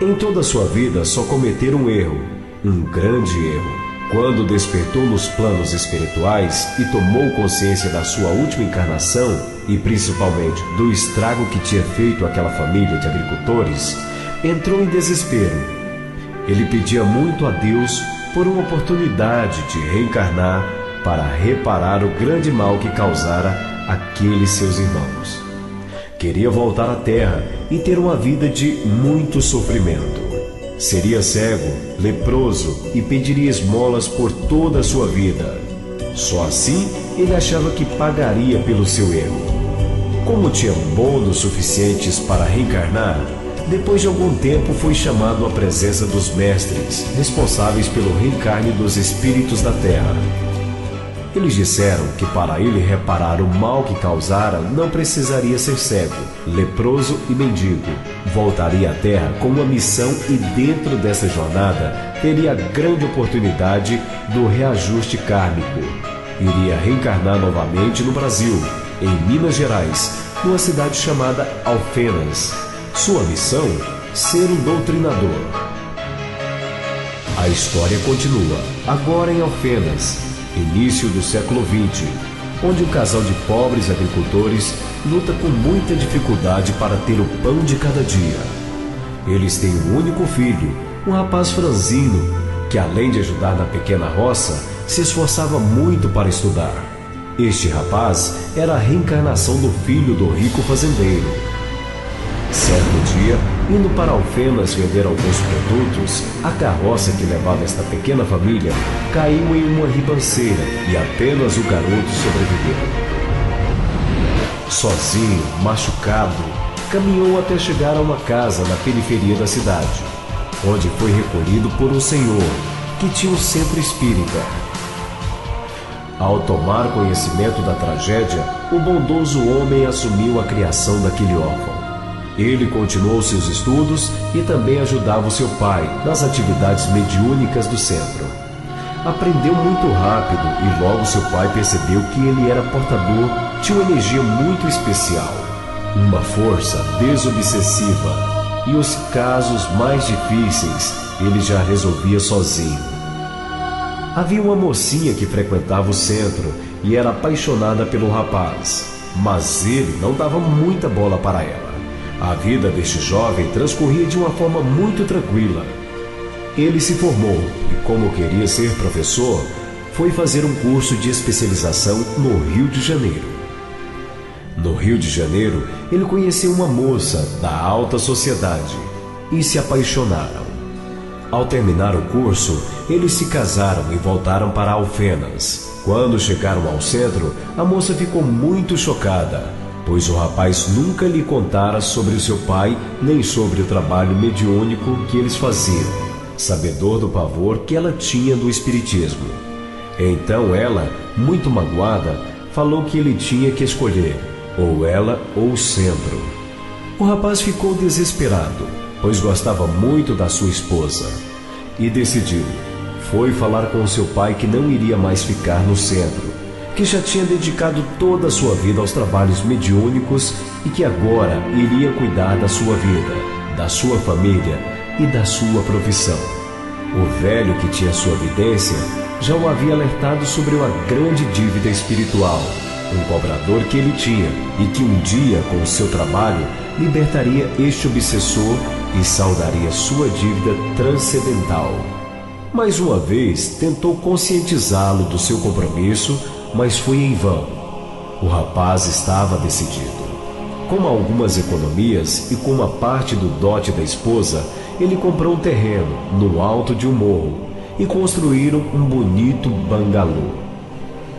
Em toda a sua vida só cometeram um erro, um grande erro. Quando despertou nos planos espirituais e tomou consciência da sua última encarnação e principalmente do estrago que tinha feito aquela família de agricultores, entrou em desespero. Ele pedia muito a Deus por uma oportunidade de reencarnar para reparar o grande mal que causara àqueles seus irmãos. Queria voltar à Terra e ter uma vida de muito sofrimento. Seria cego, leproso e pediria esmolas por toda a sua vida. Só assim ele achava que pagaria pelo seu erro. Como tinha bônus suficientes para reencarnar, depois de algum tempo foi chamado à presença dos mestres, responsáveis pelo reencarne dos espíritos da Terra. Eles disseram que para ele reparar o mal que causara, não precisaria ser cego, leproso e mendigo. Voltaria à Terra com uma missão e dentro dessa jornada teria a grande oportunidade do reajuste kármico. Iria reencarnar novamente no Brasil, em Minas Gerais, numa cidade chamada Alfenas. Sua missão? Ser um doutrinador. A história continua, agora em Alfenas, início do século XX, onde um casal de pobres agricultores luta com muita dificuldade para ter o pão de cada dia. Eles têm um único filho, um rapaz franzino, que além de ajudar na pequena roça, se esforçava muito para estudar. Este rapaz era a reencarnação do filho do rico fazendeiro. Certo dia, indo para Alfenas vender alguns produtos, a carroça que levava esta pequena família caiu em uma ribanceira e apenas o garoto sobreviveu. Sozinho, machucado, caminhou até chegar a uma casa na periferia da cidade, onde foi recolhido por um senhor que tinha um centro espírita. Ao tomar conhecimento da tragédia, o bondoso homem assumiu a criação daquele órfão. Ele continuou seus estudos e também ajudava o seu pai nas atividades mediúnicas do centro. Aprendeu muito rápido e logo seu pai percebeu que ele era portador de uma energia muito especial, uma força desobsessiva, e os casos mais difíceis ele já resolvia sozinho. Havia uma mocinha que frequentava o centro e era apaixonada pelo rapaz, mas ele não dava muita bola para ela. A vida deste jovem transcorria de uma forma muito tranquila. Ele se formou e, como queria ser professor, foi fazer um curso de especialização no Rio de Janeiro. No Rio de Janeiro, ele conheceu uma moça da alta sociedade e se apaixonaram. Ao terminar o curso, eles se casaram e voltaram para Alfenas. Quando chegaram ao centro, a moça ficou muito chocada, pois o rapaz nunca lhe contara sobre o seu pai nem sobre o trabalho mediúnico que eles faziam, sabedor do pavor que ela tinha do espiritismo. Então ela, muito magoada, falou que ele tinha que escolher, ou ela ou o centro. O rapaz ficou desesperado, pois gostava muito da sua esposa, e decidiu. Foi falar com seu pai que não iria mais ficar no centro, que já tinha dedicado toda a sua vida aos trabalhos mediúnicos e que agora iria cuidar da sua vida, da sua família e da sua profissão. O velho, que tinha sua vidência, já o havia alertado sobre uma grande dívida espiritual, um cobrador que ele tinha e que um dia, com o seu trabalho, libertaria este obsessor e saldaria sua dívida transcendental. Mais uma vez, tentou conscientizá-lo do seu compromisso, mas foi em vão. O rapaz estava decidido. Com algumas economias e com uma parte do dote da esposa, ele comprou um terreno no alto de um morro e construíram um bonito bangalô.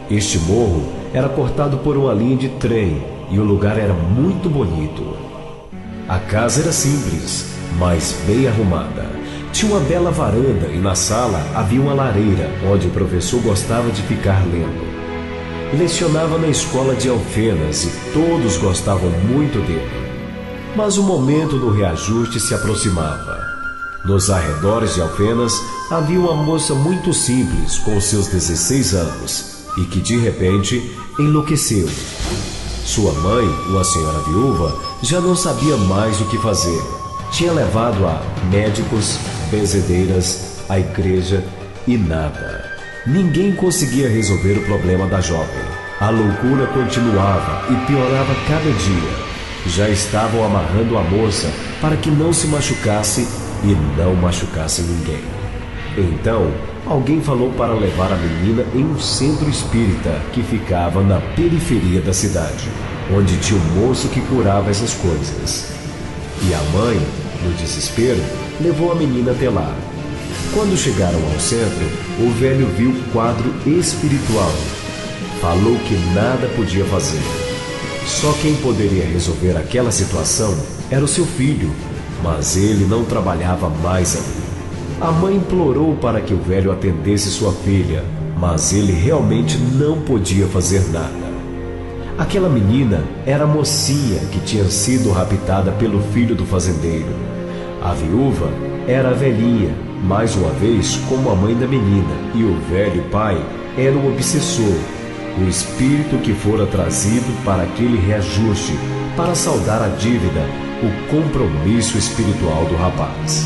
Este morro era cortado por uma linha de trem e o lugar era muito bonito. A casa era simples, mas bem arrumada. Tinha uma bela varanda e na sala havia uma lareira onde o professor gostava de ficar lendo. Lecionava na escola de Alfenas e todos gostavam muito dele. Mas o momento do reajuste se aproximava. Nos arredores de Alfenas havia uma moça muito simples com seus 16 anos e que de repente enlouqueceu. Sua mãe, uma senhora viúva, já não sabia mais o que fazer. Tinha levado a médicos, benzedeiras, a igreja e nada. Ninguém conseguia resolver o problema da jovem. A loucura continuava e piorava cada dia. Já estavam amarrando a moça para que não se machucasse e não machucasse ninguém. Então, alguém falou para levar a menina em um centro espírita que ficava na periferia da cidade, onde tinha um moço que curava essas coisas. E a mãe, no desespero, levou a menina até lá. Quando chegaram ao centro, o velho viu o quadro espiritual. Falou que nada podia fazer. Só quem poderia resolver aquela situação era o seu filho, mas ele não trabalhava mais ali. A mãe implorou para que o velho atendesse sua filha, mas ele realmente não podia fazer nada. Aquela menina era a mocinha que tinha sido raptada pelo filho do fazendeiro. A viúva era a velhinha, mais uma vez como a mãe da menina, e o velho pai era o obsessor, o espírito que fora trazido para aquele reajuste, para saldar a dívida, o compromisso espiritual do rapaz.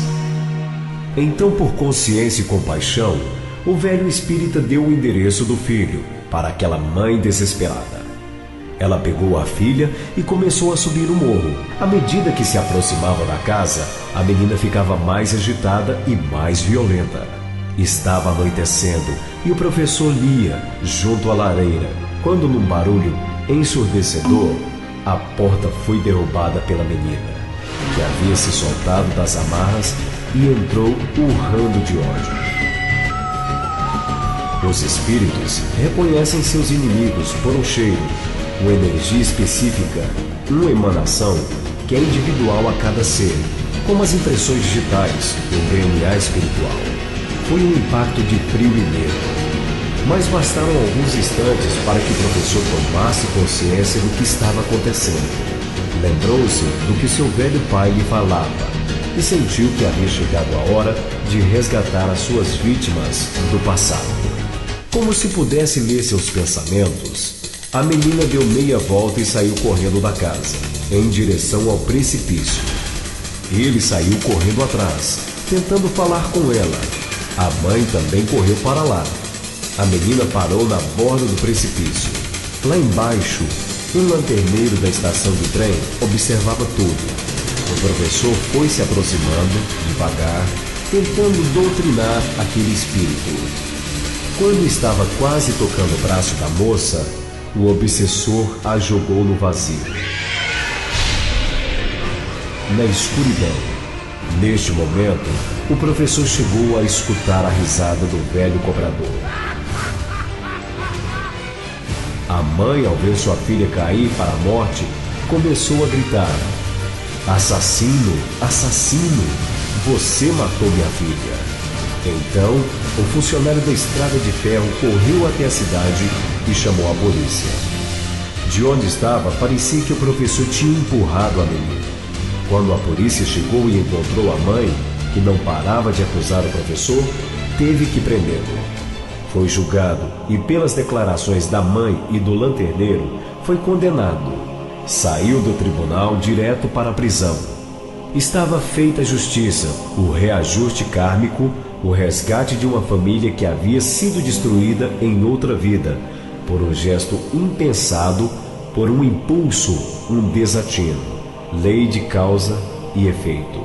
Então, por consciência e compaixão, o velho espírita deu o endereço do filho para aquela mãe desesperada. Ela pegou a filha e começou a subir o morro. À medida que se aproximava da casa, a menina ficava mais agitada e mais violenta. Estava anoitecendo e o professor lia junto à lareira, quando num barulho ensurdecedor, a porta foi derrubada pela menina, que havia se soltado das amarras e entrou urrando de ódio. Os espíritos reconhecem seus inimigos por um cheiro, uma energia específica, uma emanação que é individual a cada ser, como as impressões digitais, o DNA espiritual. Foi um impacto de frio e medo. Mas bastaram alguns instantes para que o professor tomasse consciência do que estava acontecendo. Lembrou-se do que seu velho pai lhe falava e sentiu que havia chegado a hora de resgatar as suas vítimas do passado. Como se pudesse ler seus pensamentos, a menina deu meia volta e saiu correndo da casa, em direção ao precipício. Ele saiu correndo atrás, tentando falar com ela. A mãe também correu para lá. A menina parou na borda do precipício. Lá embaixo, um lanterneiro da estação de trem observava tudo. O professor foi se aproximando, devagar, tentando doutrinar aquele espírito. Quando estava quase tocando o braço da moça, o obsessor a jogou no vazio. Na escuridão. Neste momento, o professor chegou a escutar a risada do velho cobrador. A mãe, ao ver sua filha cair para a morte, começou a gritar: "Assassino! Assassino! Você matou minha filha!" Então, o funcionário da estrada de ferro correu até a cidade e chamou a polícia. De onde estava, parecia que o professor tinha empurrado a menina. Quando a polícia chegou e encontrou a mãe, que não parava de acusar o professor, teve que prendê-lo. Foi julgado e, pelas declarações da mãe e do lanterneiro, foi condenado. Saiu do tribunal direto para a prisão. Estava feita a justiça, o reajuste kármico, o resgate de uma família que havia sido destruída em outra vida, por um gesto impensado, por um impulso, um desatino, lei de causa e efeito.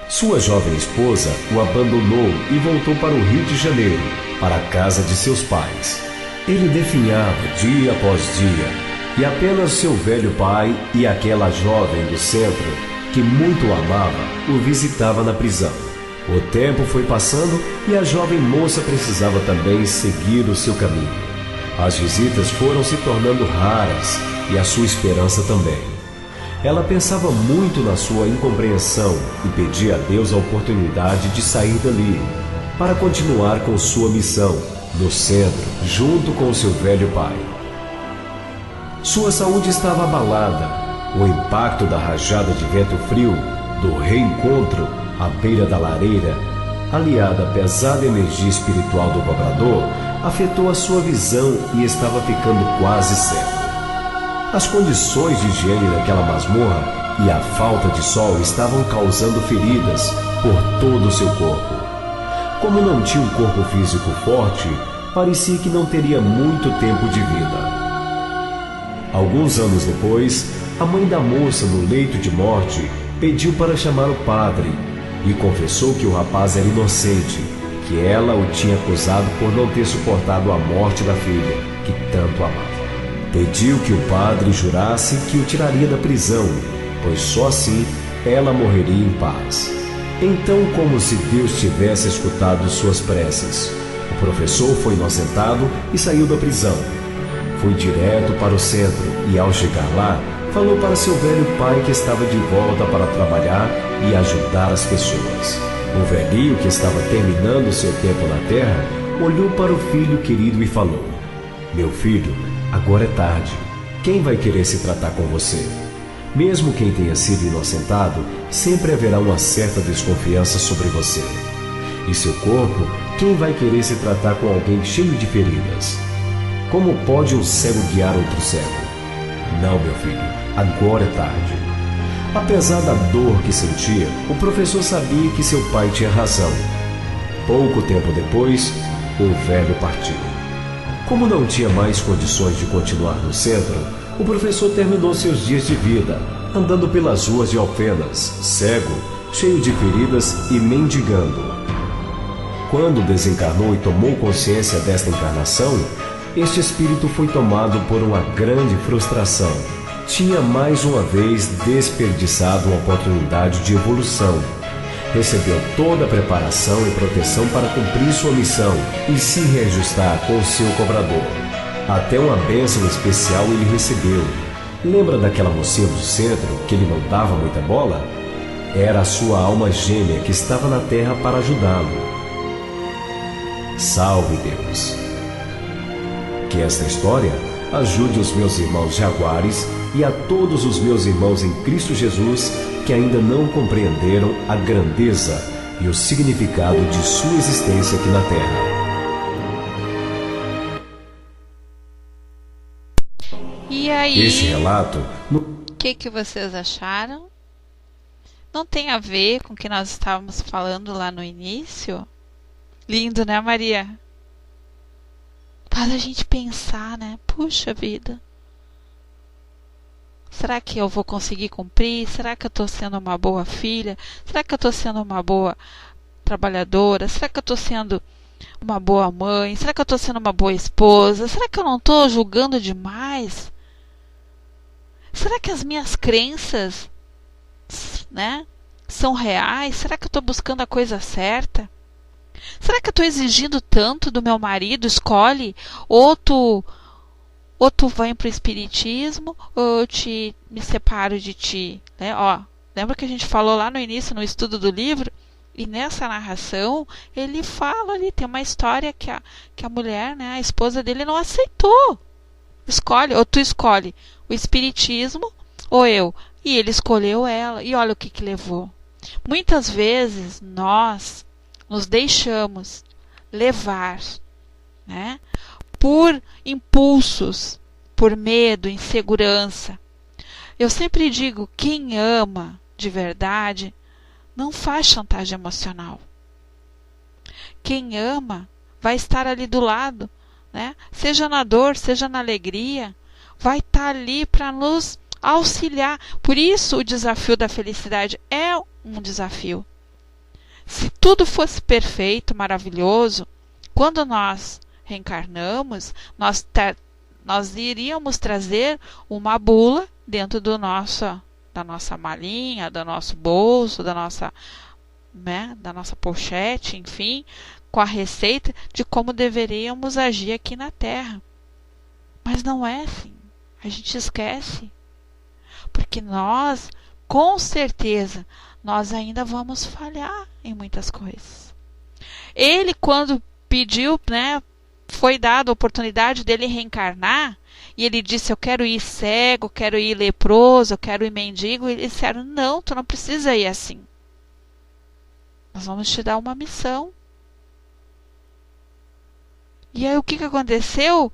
Sua jovem esposa o abandonou e voltou para o Rio de Janeiro, para a casa de seus pais. Ele definhava dia após dia, e apenas seu velho pai e aquela jovem do centro, que muito o amava, o visitava na prisão. O tempo foi passando e a jovem moça precisava também seguir o seu caminho. As visitas foram se tornando raras e a sua esperança também. Ela pensava muito na sua incompreensão e pedia a Deus a oportunidade de sair dali, para continuar com sua missão, no centro, junto com seu velho pai. Sua saúde estava abalada. O impacto da rajada de vento frio, do reencontro à beira da lareira, aliada à pesada energia espiritual do cobrador, afetou a sua visão e estava ficando quase cego. As condições de higiene daquela masmorra e a falta de sol estavam causando feridas por todo o seu corpo. Como não tinha um corpo físico forte, parecia que não teria muito tempo de vida. Alguns anos depois, a mãe da moça, no leito de morte, pediu para chamar o padre e confessou que o rapaz era inocente, que ela o tinha acusado por não ter suportado a morte da filha, que tanto amava. Pediu que o padre jurasse que o tiraria da prisão, pois só assim ela morreria em paz. Então, como se Deus tivesse escutado suas preces, o professor foi inocentado e saiu da prisão. Foi direto para o centro e, ao chegar lá, falou para seu velho pai que estava de volta para trabalhar e ajudar as pessoas. O velhinho, que estava terminando seu tempo na terra, olhou para o filho querido e falou: "Meu filho, agora é tarde. Quem vai querer se tratar com você? Mesmo quem tenha sido inocentado, sempre haverá uma certa desconfiança sobre você. E seu corpo, quem vai querer se tratar com alguém cheio de feridas? Como pode um cego guiar outro cego? Não, meu filho, agora é tarde." Apesar da dor que sentia, o professor sabia que seu pai tinha razão. Pouco tempo depois, o velho partiu. Como não tinha mais condições de continuar no centro, o professor terminou seus dias de vida, andando pelas ruas de Alfenas, cego, cheio de feridas e mendigando. Quando desencarnou e tomou consciência desta encarnação, este espírito foi tomado por uma grande frustração. Tinha mais uma vez desperdiçado uma oportunidade de evolução. Recebeu toda a preparação e proteção para cumprir sua missão e se reajustar com o seu cobrador. Até uma bênção especial ele recebeu. Lembra daquela mocinha do centro que ele não dava muita bola? Era a sua alma gêmea que estava na terra para ajudá-lo. Salve Deus! Que esta história ajude os meus irmãos jaguares e a todos os meus irmãos em Cristo Jesus que ainda não compreenderam a grandeza e o significado de sua existência aqui na Terra. E aí, Este relato... o que vocês acharam? Não tem a ver com o que nós estávamos falando lá no início? Lindo, né, Maria? Faz a gente pensar, né? Puxa vida. Será que eu vou conseguir cumprir? Será que eu estou sendo uma boa filha? Será que eu estou sendo uma boa trabalhadora? Será que eu estou sendo uma boa mãe? Será que eu estou sendo uma boa esposa? Será que eu não estou julgando demais? Será que as minhas crenças, né, são reais? Será que eu estou buscando a coisa certa? Será que eu estou exigindo tanto do meu marido? Escolhe, ou tu vai para o espiritismo, ou eu me separo de ti, né? Ó, lembra que a gente falou lá no início, no estudo do livro? E nessa narração, ele fala ali, tem uma história que a mulher, né, a esposa dele não aceitou. Escolhe, ou tu escolhe o espiritismo, ou eu. E ele escolheu ela, e olha o que levou. Muitas vezes, nós nos deixamos levar, né, por impulsos, por medo, insegurança. Eu sempre digo, quem ama de verdade não faz chantagem emocional. Quem ama vai estar ali do lado, né? Seja na dor, seja na alegria, vai estar ali para nos auxiliar. Por isso o desafio da felicidade é um desafio. Se tudo fosse perfeito, maravilhoso, quando nós reencarnamos, nós iríamos trazer uma bula dentro da nossa malinha, do nosso bolso, da nossa pochete, enfim, com a receita de como deveríamos agir aqui na Terra. Mas não é assim. A gente esquece. Porque nós, com certeza, nós ainda vamos falhar em muitas coisas. Ele, quando pediu, né, foi dada a oportunidade dele reencarnar, e ele disse, eu quero ir cego, eu quero ir leproso, eu quero ir mendigo, e eles disseram, não, tu não precisa ir assim. Nós vamos te dar uma missão. E aí o que aconteceu?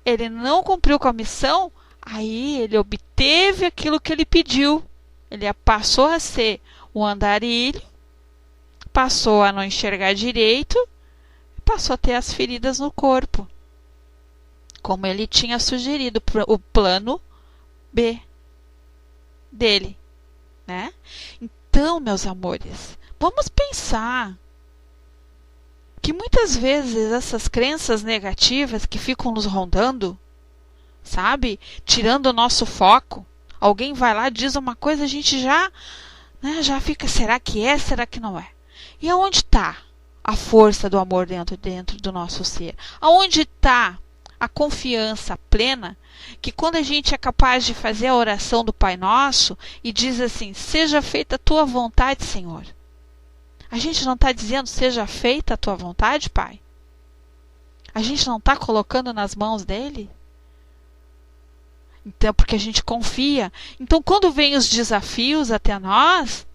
Ele não cumpriu com a missão, aí ele obteve aquilo que ele pediu. Ele passou a ser um andarilho, passou a não enxergar direito, passou a ter as feridas no corpo, como ele tinha sugerido, o plano B dele, né? Então, meus amores, vamos pensar. Porque muitas vezes essas crenças negativas que ficam nos rondando, sabe? Tirando o nosso foco. Alguém vai lá, diz uma coisa, a gente já, né, já fica, será que é, será que não é? E aonde está a força do amor dentro do nosso ser? Aonde está a confiança plena que quando a gente é capaz de fazer a oração do Pai Nosso e diz assim, seja feita a tua vontade, Senhor. A gente não está dizendo, seja feita a tua vontade, Pai? A gente não está colocando nas mãos dele? Então, porque a gente confia. Então, quando vem os desafios até nós,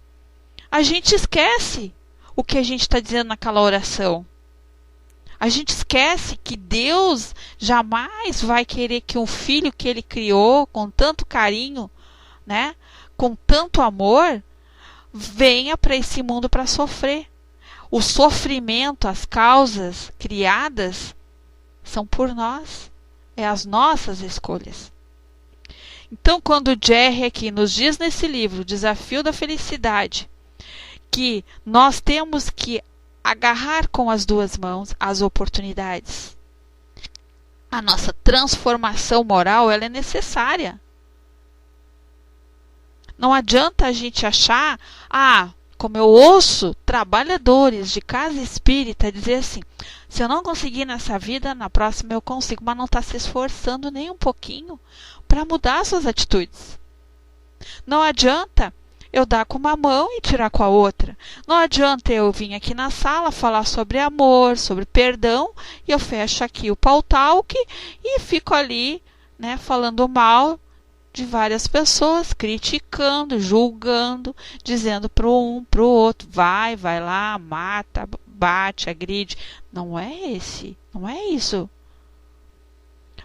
a gente esquece o que a gente está dizendo naquela oração. A gente esquece que Deus jamais vai querer que um filho que Ele criou com tanto carinho, né, com tanto amor, venha para esse mundo para sofrer. O sofrimento, as causas criadas são por nós. É as nossas escolhas. Então, quando Jerry aqui nos diz nesse livro, o Desafio da Felicidade, que nós temos que agarrar com as duas mãos as oportunidades. A nossa transformação moral, ela é necessária. Não adianta a gente achar, como eu ouço trabalhadores de casa espírita dizer assim, se eu não conseguir nessa vida, na próxima eu consigo, mas não está se esforçando nem um pouquinho para mudar suas atitudes. Não adianta eu dar com uma mão e tirar com a outra. Não adianta eu vir aqui na sala falar sobre amor, sobre perdão, e eu fecho aqui o pau-talk e fico ali, né, falando mal de várias pessoas, criticando, julgando, dizendo para um, para o outro, vai lá, mata, bate, agride. Não é isso.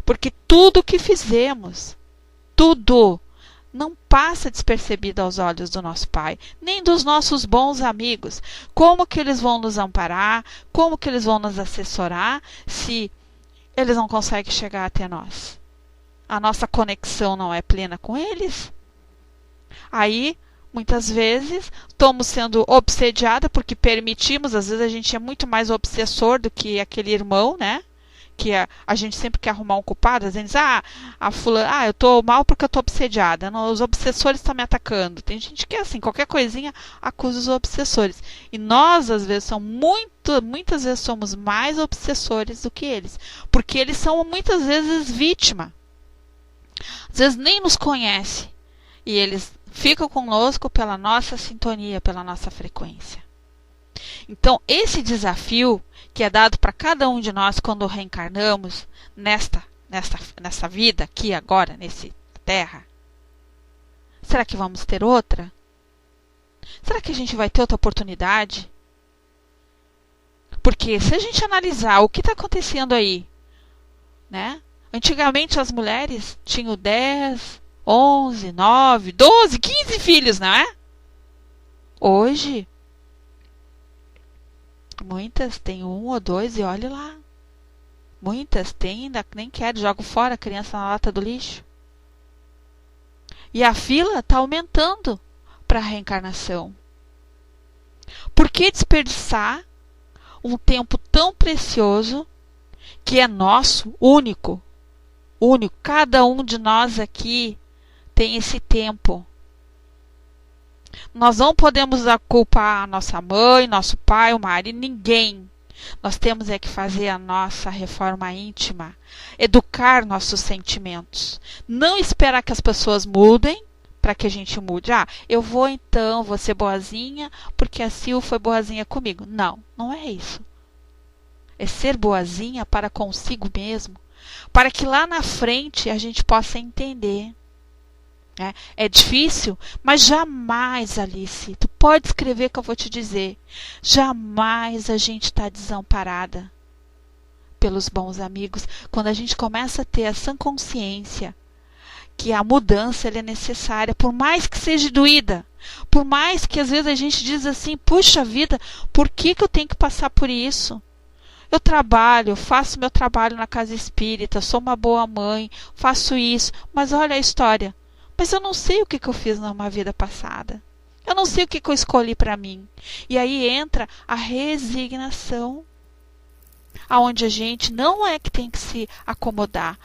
Porque tudo que fizemos, tudo, não passa despercebido aos olhos do nosso Pai, nem dos nossos bons amigos. Como que eles vão nos amparar? Como que eles vão nos assessorar se eles não conseguem chegar até nós? A nossa conexão não é plena com eles? Aí, muitas vezes, estamos sendo obsediada porque permitimos, às vezes a gente é muito mais obsessor do que aquele irmão, né? Que a gente sempre quer arrumar um culpado, às vezes eu estou mal porque eu estou obsediada, os obsessores estão me atacando. Tem gente que é assim, qualquer coisinha acusa os obsessores. E nós, às vezes, muitas vezes somos mais obsessores do que eles, porque eles são muitas vezes vítima. Às vezes nem nos conhecem e eles ficam conosco pela nossa sintonia, pela nossa frequência. Então, esse desafio que é dado para cada um de nós quando reencarnamos nessa vida aqui agora, nessa terra, será que vamos ter outra? Será que a gente vai ter outra oportunidade? Porque se a gente analisar o que está acontecendo aí, né? Antigamente as mulheres tinham 10, 11, 9, 12, 15 filhos, não é? Hoje, muitas têm 1 ou 2 e olhe lá. Muitas têm, ainda nem querem, jogam fora a criança na lata do lixo. E a fila está aumentando para a reencarnação. Por que desperdiçar um tempo tão precioso que é nosso, único? Único, cada um de nós aqui tem esse tempo. Nós não podemos culpar a nossa mãe, nosso pai, o marido, ninguém. Nós temos que fazer a nossa reforma íntima, educar nossos sentimentos. Não esperar que as pessoas mudem para que a gente mude. Eu vou ser boazinha porque a Sil foi boazinha comigo. Não, não é isso. É ser boazinha para consigo mesmo, para que lá na frente a gente possa entender. É difícil, mas jamais, Alice, tu pode escrever que eu vou te dizer, jamais a gente está desamparada pelos bons amigos, quando a gente começa a ter a sã consciência que a mudança ela é necessária, por mais que seja doída, por mais que às vezes a gente diz assim, puxa vida, por que eu tenho que passar por isso? Eu trabalho, faço meu trabalho na casa espírita, sou uma boa mãe, faço isso, mas olha a história. Mas eu não sei o que eu fiz numa vida passada. Eu não sei o que eu escolhi para mim. E aí entra a resignação. aonde a gente não é que tem que se acomodar.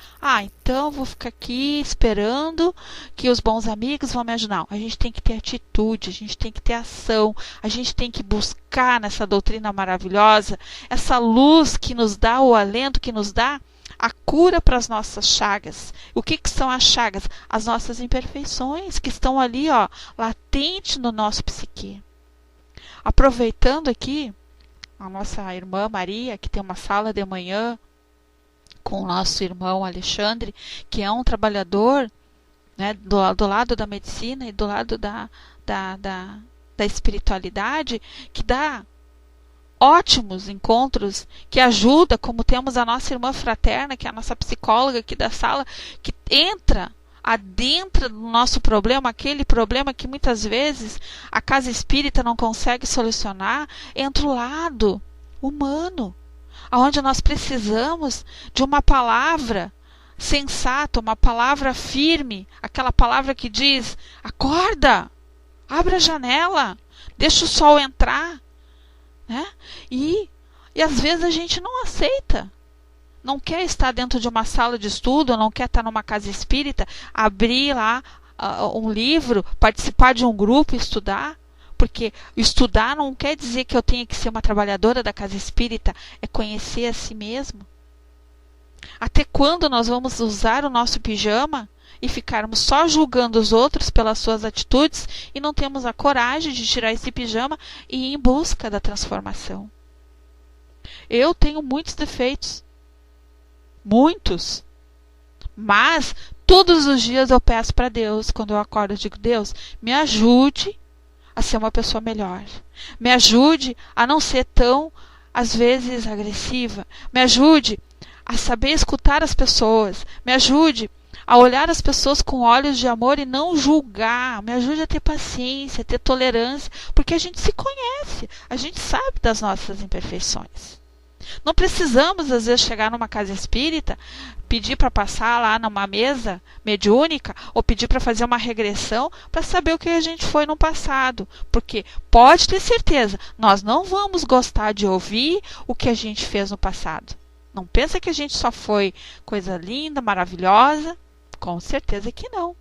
Então vou ficar aqui esperando que os bons amigos vão me ajudar. Não, a gente tem que ter atitude, a gente tem que ter ação, a gente tem que buscar nessa doutrina maravilhosa, essa luz que nos dá o alento, que nos dá a cura para as nossas chagas. O que são as chagas? As nossas imperfeições que estão ali, latente no nosso psique. Aproveitando aqui, a nossa irmã Maria, que tem uma sala de manhã com o nosso irmão Alexandre, que é um trabalhador, né, do lado da medicina e do lado da espiritualidade, que dá ótimos encontros, que ajuda, como temos a nossa irmã fraterna, que é a nossa psicóloga aqui da sala, que adentra do nosso problema, aquele problema que muitas vezes a casa espírita não consegue solucionar, entra o lado humano, onde nós precisamos de uma palavra sensata, uma palavra firme, aquela palavra que diz: acorda, abre a janela, deixa o sol entrar, né? E às vezes a gente não aceita. Não quer estar dentro de uma sala de estudo, não quer estar numa casa espírita, abrir lá um livro, participar de um grupo e estudar. Porque estudar não quer dizer que eu tenha que ser uma trabalhadora da casa espírita, é conhecer a si mesmo. Até quando nós vamos usar o nosso pijama e ficarmos só julgando os outros pelas suas atitudes e não temos a coragem de tirar esse pijama e ir em busca da transformação? Eu tenho muitos defeitos. Muitos, mas todos os dias eu peço para Deus, quando eu acordo, eu digo: Deus, me ajude a ser uma pessoa melhor, me ajude a não ser tão, às vezes, agressiva, me ajude a saber escutar as pessoas, me ajude a olhar as pessoas com olhos de amor e não julgar, me ajude a ter paciência, a ter tolerância, porque a gente se conhece, a gente sabe das nossas imperfeições. Não precisamos, às vezes, chegar numa casa espírita, pedir para passar lá numa mesa mediúnica ou pedir para fazer uma regressão para saber o que a gente foi no passado. Porque pode ter certeza, nós não vamos gostar de ouvir o que a gente fez no passado. Não pensa que a gente só foi coisa linda, maravilhosa. Com certeza que não.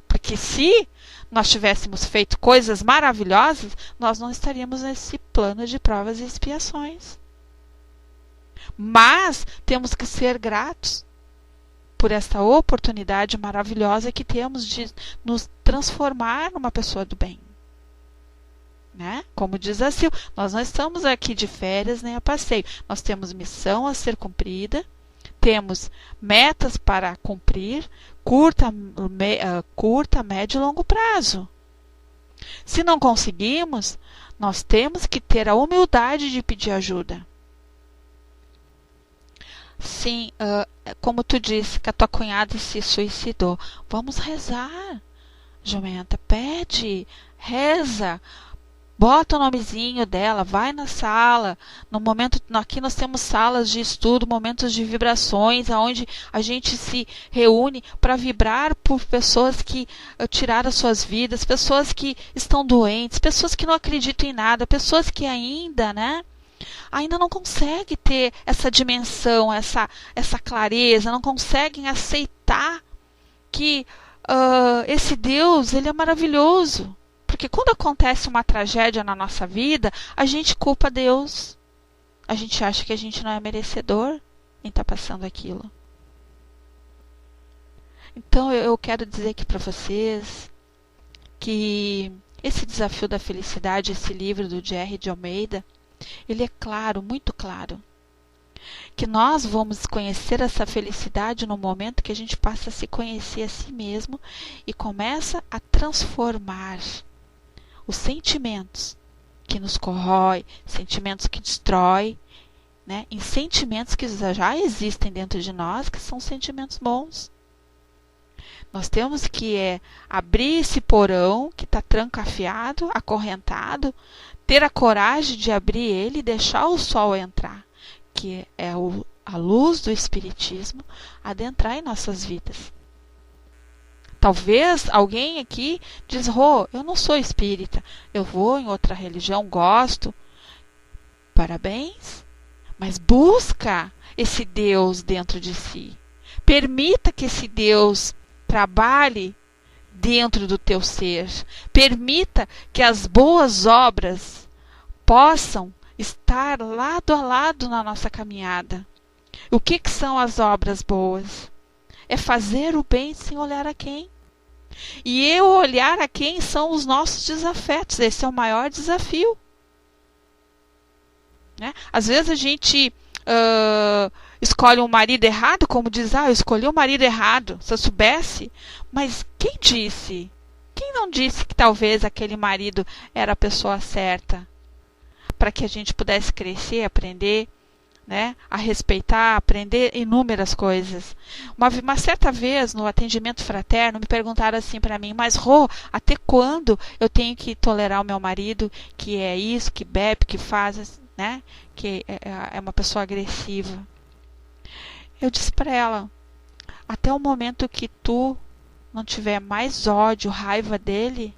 Porque se nós tivéssemos feito coisas maravilhosas, nós não estaríamos nesse plano de provas e expiações. Mas temos que ser gratos por esta oportunidade maravilhosa que temos de nos transformar numa pessoa do bem, né? Como diz a Sil, nós não estamos aqui de férias nem a passeio. Nós temos missão a ser cumprida, temos metas para cumprir, curta, médio e longo prazo. Se não conseguimos, nós temos que ter a humildade de pedir ajuda. Sim, como tu disse que a tua cunhada se suicidou, vamos rezar, jumenta, pede, reza, bota o nomezinho dela, vai na sala. No momento, aqui nós temos salas de estudo, momentos de vibrações, onde a gente se reúne para vibrar por pessoas que tiraram as suas vidas, pessoas que estão doentes, pessoas que não acreditam em nada, pessoas que ainda não conseguem ter essa dimensão, essa clareza, não conseguem aceitar que esse Deus, ele é maravilhoso. Porque quando acontece uma tragédia na nossa vida, a gente culpa Deus. A gente acha que a gente não é merecedor em estar passando aquilo. Então eu quero dizer aqui para vocês que esse desafio da felicidade, esse livro do Jerry de Almeida, ele é claro, muito claro. Que nós vamos conhecer essa felicidade no momento que a gente passa a se conhecer a si mesmo e começa a transformar os sentimentos que nos corrói, sentimentos que destrói, né, em sentimentos que já existem dentro de nós, que são sentimentos bons. Nós temos que abrir esse porão que está trancafiado, acorrentado, ter a coragem de abrir ele e deixar o sol entrar, que é a luz do Espiritismo adentrar em nossas vidas. Talvez alguém aqui diz: eu não sou espírita, eu vou em outra religião, gosto. Parabéns, Mas busca esse Deus dentro de si. Permita que esse Deus trabalhe dentro do teu ser. Permita que as boas obras possam estar lado a lado na nossa caminhada. O que são as obras boas? É fazer o bem sem olhar a quem. E eu olhar a quem são os nossos desafetos. Esse é o maior desafio. Né? Às vezes a gente escolhe um marido errado, como diz, eu escolhi o marido errado, se eu soubesse. Mas quem disse? Quem não disse que talvez aquele marido era a pessoa certa? Para que a gente pudesse crescer, aprender, né, a respeitar, aprender inúmeras coisas. Uma certa vez, no atendimento fraterno, me perguntaram assim para mim, mas Rô, até quando eu tenho que tolerar o meu marido, que é isso, que bebe, que faz, né, que é uma pessoa agressiva? Eu disse para ela, até o momento que tu não tiver mais ódio, raiva dele,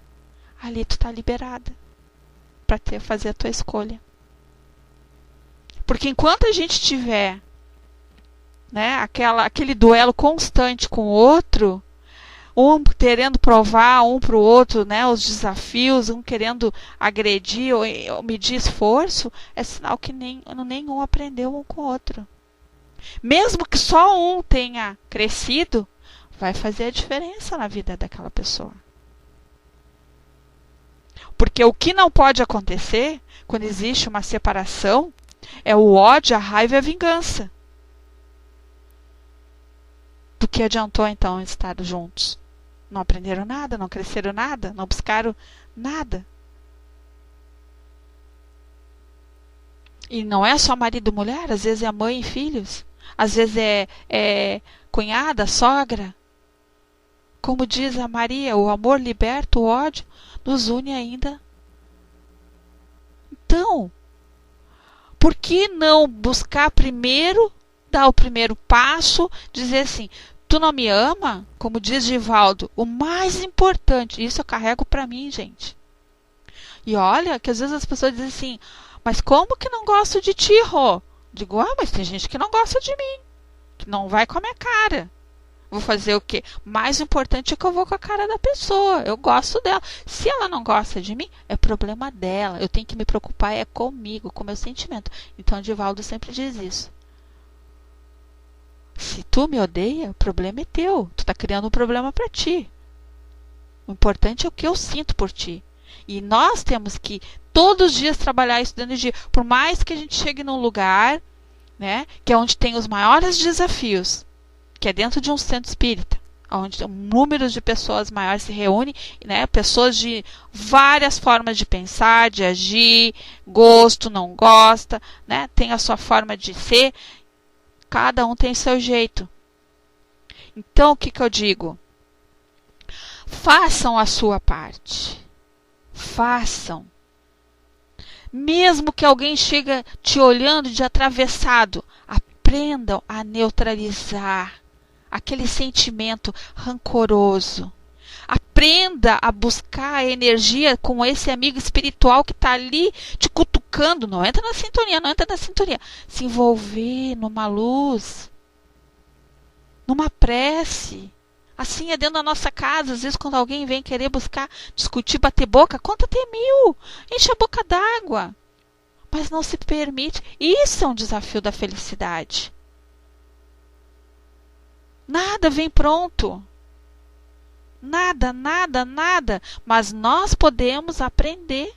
ali tu está liberada para fazer a tua escolha. Porque enquanto a gente tiver, né, aquele duelo constante com o outro, um querendo provar um para o outro, né, os desafios, um querendo agredir ou medir esforço, é sinal que nenhum aprendeu um com o outro. Mesmo que só um tenha crescido, vai fazer a diferença na vida daquela pessoa. Porque o que não pode acontecer, quando existe uma separação, é o ódio, a raiva e a vingança. Do que adiantou então estar juntos? Não aprenderam nada, não cresceram nada, não buscaram nada. E não é só marido e mulher, às vezes é mãe e filhos, às vezes é cunhada, sogra. Como diz a Maria, o amor liberta, o ódio nos une ainda. Então, por que não buscar primeiro, dar o primeiro passo, dizer assim, tu não me ama? Como diz Givaldo, o mais importante, isso eu carrego para mim, gente. E olha, que às vezes as pessoas dizem assim, mas como que não gosto de ti, Rô? Digo, mas tem gente que não gosta de mim, que não vai com a minha cara. Vou fazer o quê? Mais importante é que eu vou com a cara da pessoa. Eu gosto dela. Se ela não gosta de mim, é problema dela. Eu tenho que me preocupar comigo, com o meu sentimento. Então, o Divaldo sempre diz isso. Se tu me odeia, o problema é teu. Tu está criando um problema para ti. O importante é o que eu sinto por ti. E nós temos que todos os dias trabalhar isso dentro de... Por mais que a gente chegue num lugar, né, que é onde tem os maiores desafios, que é dentro de um centro espírita, onde números de pessoas maiores se reúnem, né, pessoas de várias formas de pensar, de agir, gosto, não gosta, né, tem a sua forma de ser, cada um tem o seu jeito. Então, o que eu digo? Façam a sua parte. Façam. Mesmo que alguém chegue te olhando de atravessado, aprendam a neutralizar aquele sentimento rancoroso. Aprenda a buscar a energia com esse amigo espiritual que está ali te cutucando. Não entra na sintonia, não entra na sintonia. Se envolver numa luz, numa prece. Assim é dentro da nossa casa. Às vezes quando alguém vem querer buscar, discutir, bater boca, conta até 1000. Enche a boca d'água. Mas não se permite. Isso é um desafio da felicidade. Nada vem pronto. Nada, nada, nada. Mas nós podemos aprender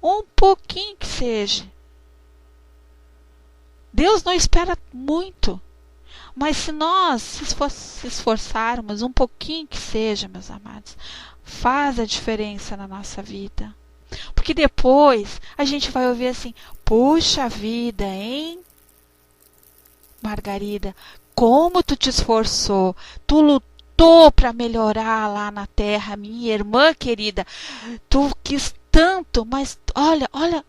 um pouquinho que seja. Deus não espera muito. Mas se nós se esforçarmos um pouquinho que seja, meus amados, faz a diferença na nossa vida. Porque depois a gente vai ouvir assim, puxa vida, hein, Margarida, como tu te esforçou, tu lutou para melhorar lá na terra, minha irmã querida, tu quis tanto, mas olha,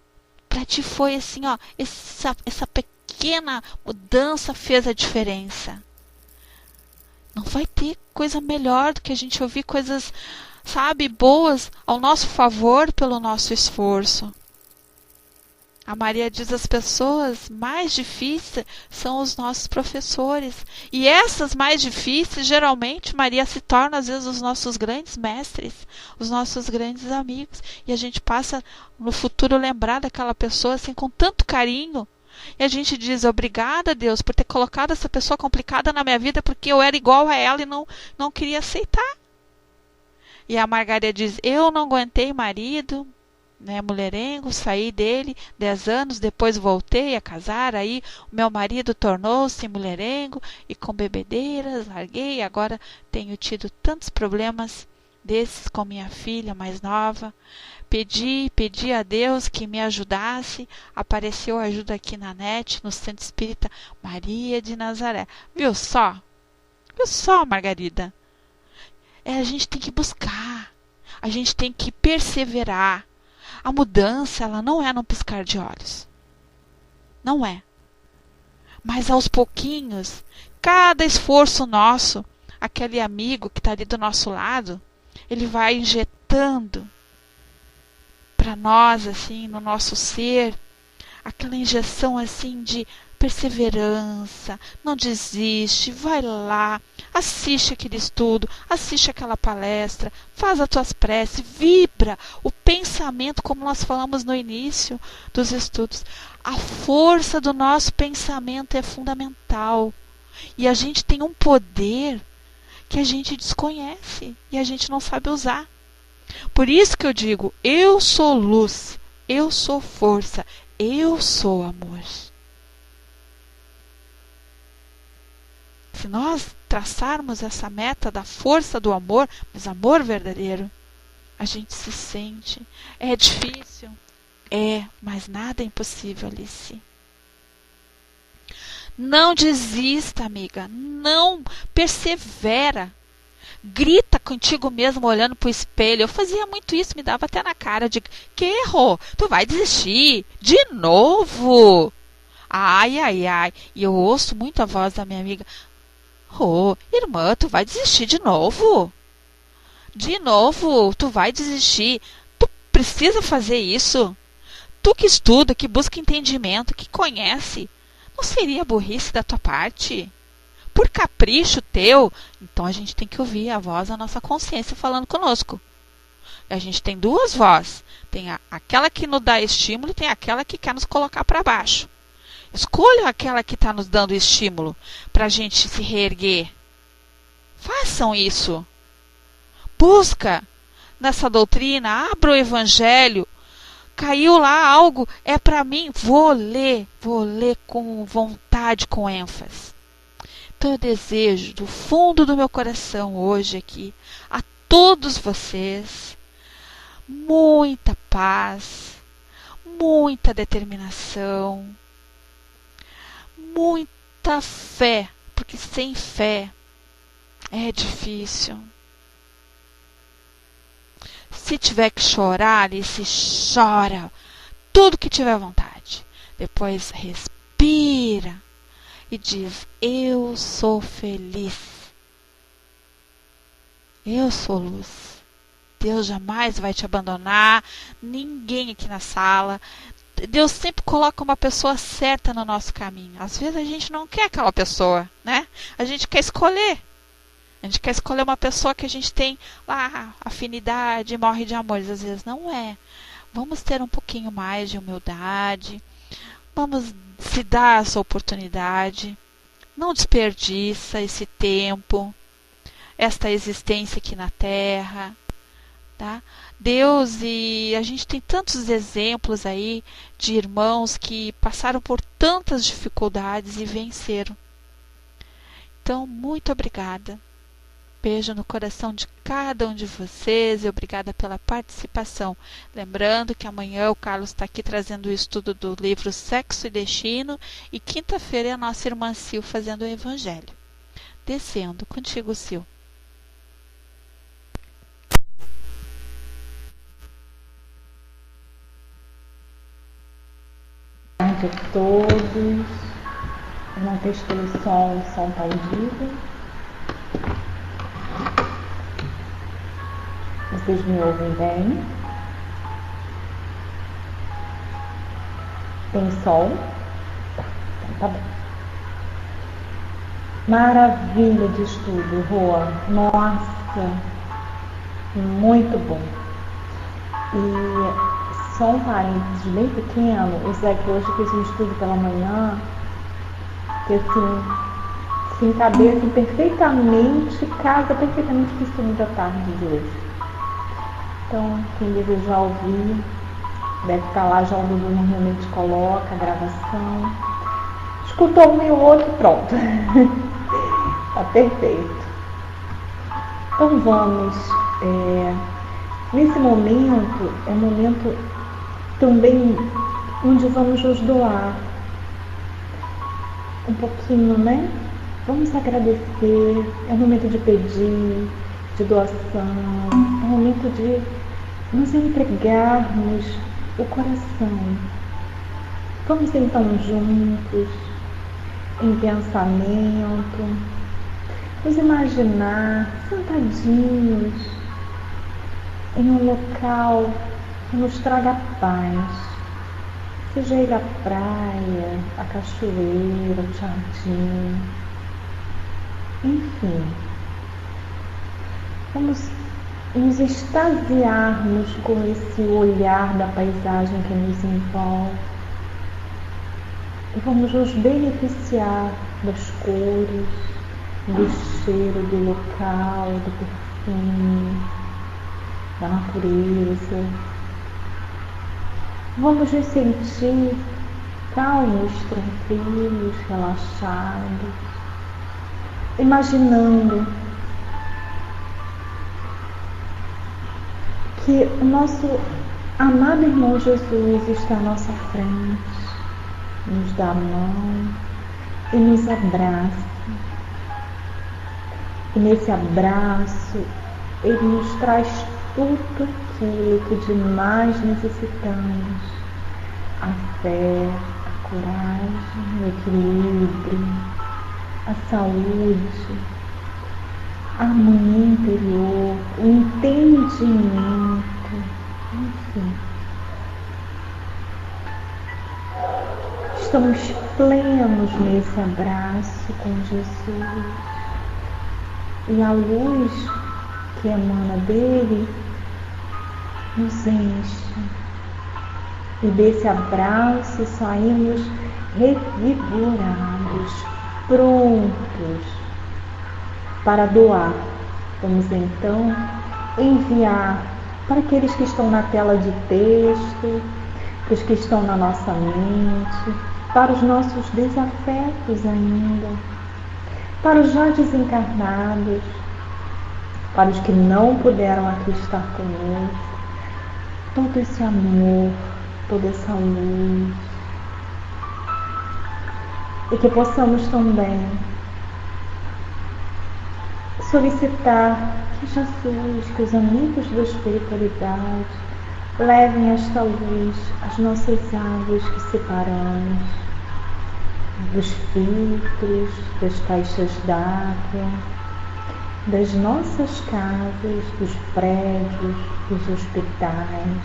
para ti foi assim, ó, essa pequena mudança fez a diferença. Não vai ter coisa melhor do que a gente ouvir coisas, sabe, boas ao nosso favor pelo nosso esforço. A Maria diz: as pessoas mais difíceis são os nossos professores. E essas mais difíceis, geralmente, Maria se torna às vezes os nossos grandes mestres, os nossos grandes amigos. E a gente passa no futuro lembrar daquela pessoa assim com tanto carinho. E a gente diz: obrigada, Deus, por ter colocado essa pessoa complicada na minha vida, porque eu era igual a ela e não queria aceitar. E a Margarida diz: eu não aguentei marido, né, mulherengo, saí dele 10 anos, depois voltei a casar, aí o meu marido tornou-se mulherengo e com bebedeiras, larguei, agora tenho tido tantos problemas desses com minha filha mais nova. Pedi a Deus que me ajudasse, apareceu ajuda aqui na net, no Centro Espírita Maria de Nazaré. Viu só, Margarida? A gente tem que buscar, a gente tem que perseverar. A mudança, ela não é num piscar de olhos. Não é. Mas aos pouquinhos, cada esforço nosso, aquele amigo que está ali do nosso lado, ele vai injetando para nós, assim, no nosso ser, aquela injeção, assim, de perseverança. Não desiste, vai lá, assiste aquele estudo, assiste aquela palestra, faz as tuas preces, vibra o pensamento, como nós falamos no início dos estudos. A força do nosso pensamento é fundamental. E a gente tem um poder que a gente desconhece e a gente não sabe usar. Por isso que eu digo: eu sou luz, eu sou força, eu sou amor. Se nós traçarmos essa meta da força do amor, mas amor verdadeiro, a gente se sente. É difícil? É, mas nada é impossível, Alice. Não desista, amiga. Não, persevera. Grita contigo mesmo olhando pro espelho. Eu fazia muito isso, me dava até na cara de: que erro? Tu vai desistir? De novo? Ai, ai, ai. E eu ouço muito a voz da minha amiga: oh, irmã, tu vai desistir de novo? De novo, tu vai desistir? Tu precisa fazer isso? Tu que estuda, que busca entendimento, que conhece, não seria burrice da tua parte? Por capricho teu? Então a gente tem que ouvir a voz da nossa consciência falando conosco. A gente tem duas vozes. Tem aquela que nos dá estímulo e tem aquela que quer nos colocar para baixo. Escolha aquela que está nos dando estímulo para a gente se reerguer. Façam isso. Busca nessa doutrina, abra o Evangelho. Caiu lá algo, é para mim, vou ler com vontade, com ênfase. Então eu desejo do fundo do meu coração hoje aqui a todos vocês muita paz, muita determinação, muita fé, porque sem fé é difícil. Se tiver que chorar, Alice, chora tudo que tiver vontade. Depois respira e diz: eu sou feliz, eu sou luz. Deus jamais vai te abandonar, ninguém aqui na sala. Deus sempre coloca uma pessoa certa no nosso caminho. Às vezes a gente não quer aquela pessoa, né? A gente quer escolher. A gente quer escolher uma pessoa que a gente tem lá afinidade, morre de amores. Às vezes não é. Vamos ter um pouquinho mais de humildade. Vamos se dar essa oportunidade. Não desperdiça esse tempo, esta existência aqui na Terra. Tá? Deus, e a gente tem tantos exemplos aí de irmãos que passaram por tantas dificuldades e venceram. Então, muito obrigada. Beijo no coração de cada um de vocês e obrigada pela participação. Lembrando que amanhã o Carlos está aqui trazendo o estudo do livro Sexo e Destino e quinta-feira é a nossa irmã Sil fazendo o Evangelho. Descendo, contigo, Sil. Boa tarde a todos. Não texto pelo som está ouvido. Vocês me ouvem bem? Tem sol? Então, tá bom. Maravilha de estudo, Rô. Nossa, muito bom. E só um parênteses bem pequeno, o Zé que hoje fez um estudo pela manhã, que assim, se encadeia assim, perfeitamente, casa perfeitamente com o estudo da tarde de hoje. Então, quem desejar ouvir, deve estar lá, já o Dudu normalmente coloca a gravação. Escutou um e o outro, pronto. Tá perfeito. Então vamos, nesse momento, é um momento também onde vamos nos doar um pouquinho, né? Vamos agradecer, é um momento de pedir, de doação, é um momento de nos entregarmos o coração. Vamos então juntos, em pensamento, nos imaginar sentadinhos em um local que nos traga paz. Seja ele a praia, a cachoeira, o jardim, enfim. Vamos nos extasiarmos com esse olhar da paisagem que nos envolve. E vamos nos beneficiar das cores, do cheiro do local, do perfume, da natureza. Vamos nos sentir calmos, tranquilos, relaxados, imaginando que o nosso amado irmão Jesus está à nossa frente, nos dá a mão e nos abraça. E nesse abraço, Ele nos traz tudo aquilo que de mais necessitamos: a fé, a coragem, o equilíbrio, a saúde, a harmonia interior, o entendimento, enfim. Estamos plenos nesse abraço com Jesus. E a luz que emana dele nos enche. E desse abraço saímos revigorados, prontos para doar. Vamos então enviar para aqueles que estão na tela de texto, para os que estão na nossa mente, para os nossos desafetos ainda, para os já desencarnados, para os que não puderam aqui estar conosco, todo esse amor, toda essa luz, e que possamos também solicitar que Jesus, que os amigos da espiritualidade levem esta luz às nossas águas que separamos, dos filtros, das caixas d'água, das nossas casas, dos prédios, dos hospitais,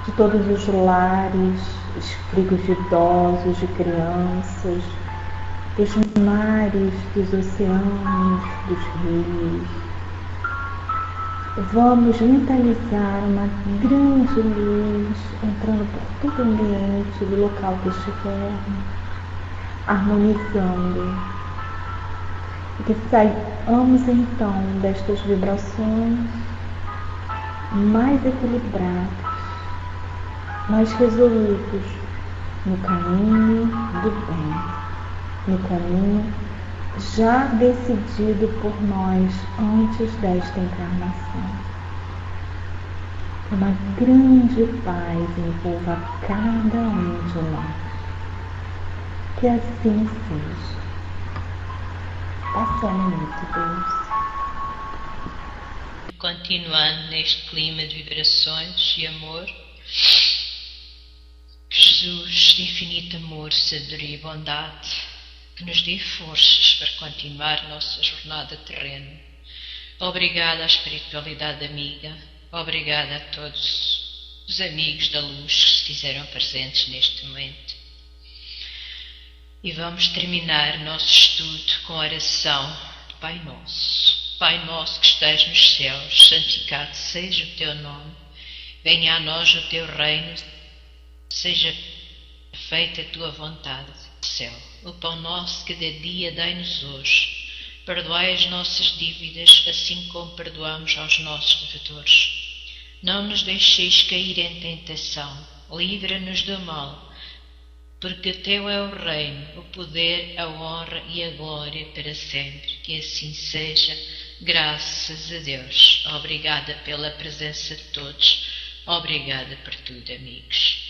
de todos os lares, os crigos de idosos, de crianças, dos mares, dos oceanos, dos rios. Vamos mentalizar uma grande luz entrando por todo o ambiente do local que estivermos, harmonizando. E que saiamos então destas vibrações mais equilibrados, mais resolutos no caminho do bem, no caminho já decidido por nós antes desta encarnação. Uma grande paz envolva cada um de nós. Que assim seja. Passa um minuto, Deus. Continuando neste clima de vibrações e amor, que Jesus, de infinito amor, sabedoria e bondade, que nos dê forças para continuar nossa jornada terrena. Obrigada à espiritualidade amiga, obrigada a todos os amigos da luz que se fizeram presentes neste momento. E vamos terminar nosso estudo com a oração do Pai Nosso. Pai Nosso que estás nos céus, santificado seja o teu nome. Venha a nós o teu reino, seja feita a tua vontade no céu. O pão nosso cada dia dai-nos hoje. Perdoai as nossas dívidas, assim como perdoamos aos nossos devedores. Não nos deixeis cair em tentação, livra-nos do mal, porque teu é o reino, o poder, a honra e a glória para sempre. Que assim seja, graças a Deus. Obrigada pela presença de todos, obrigada por tudo, amigos.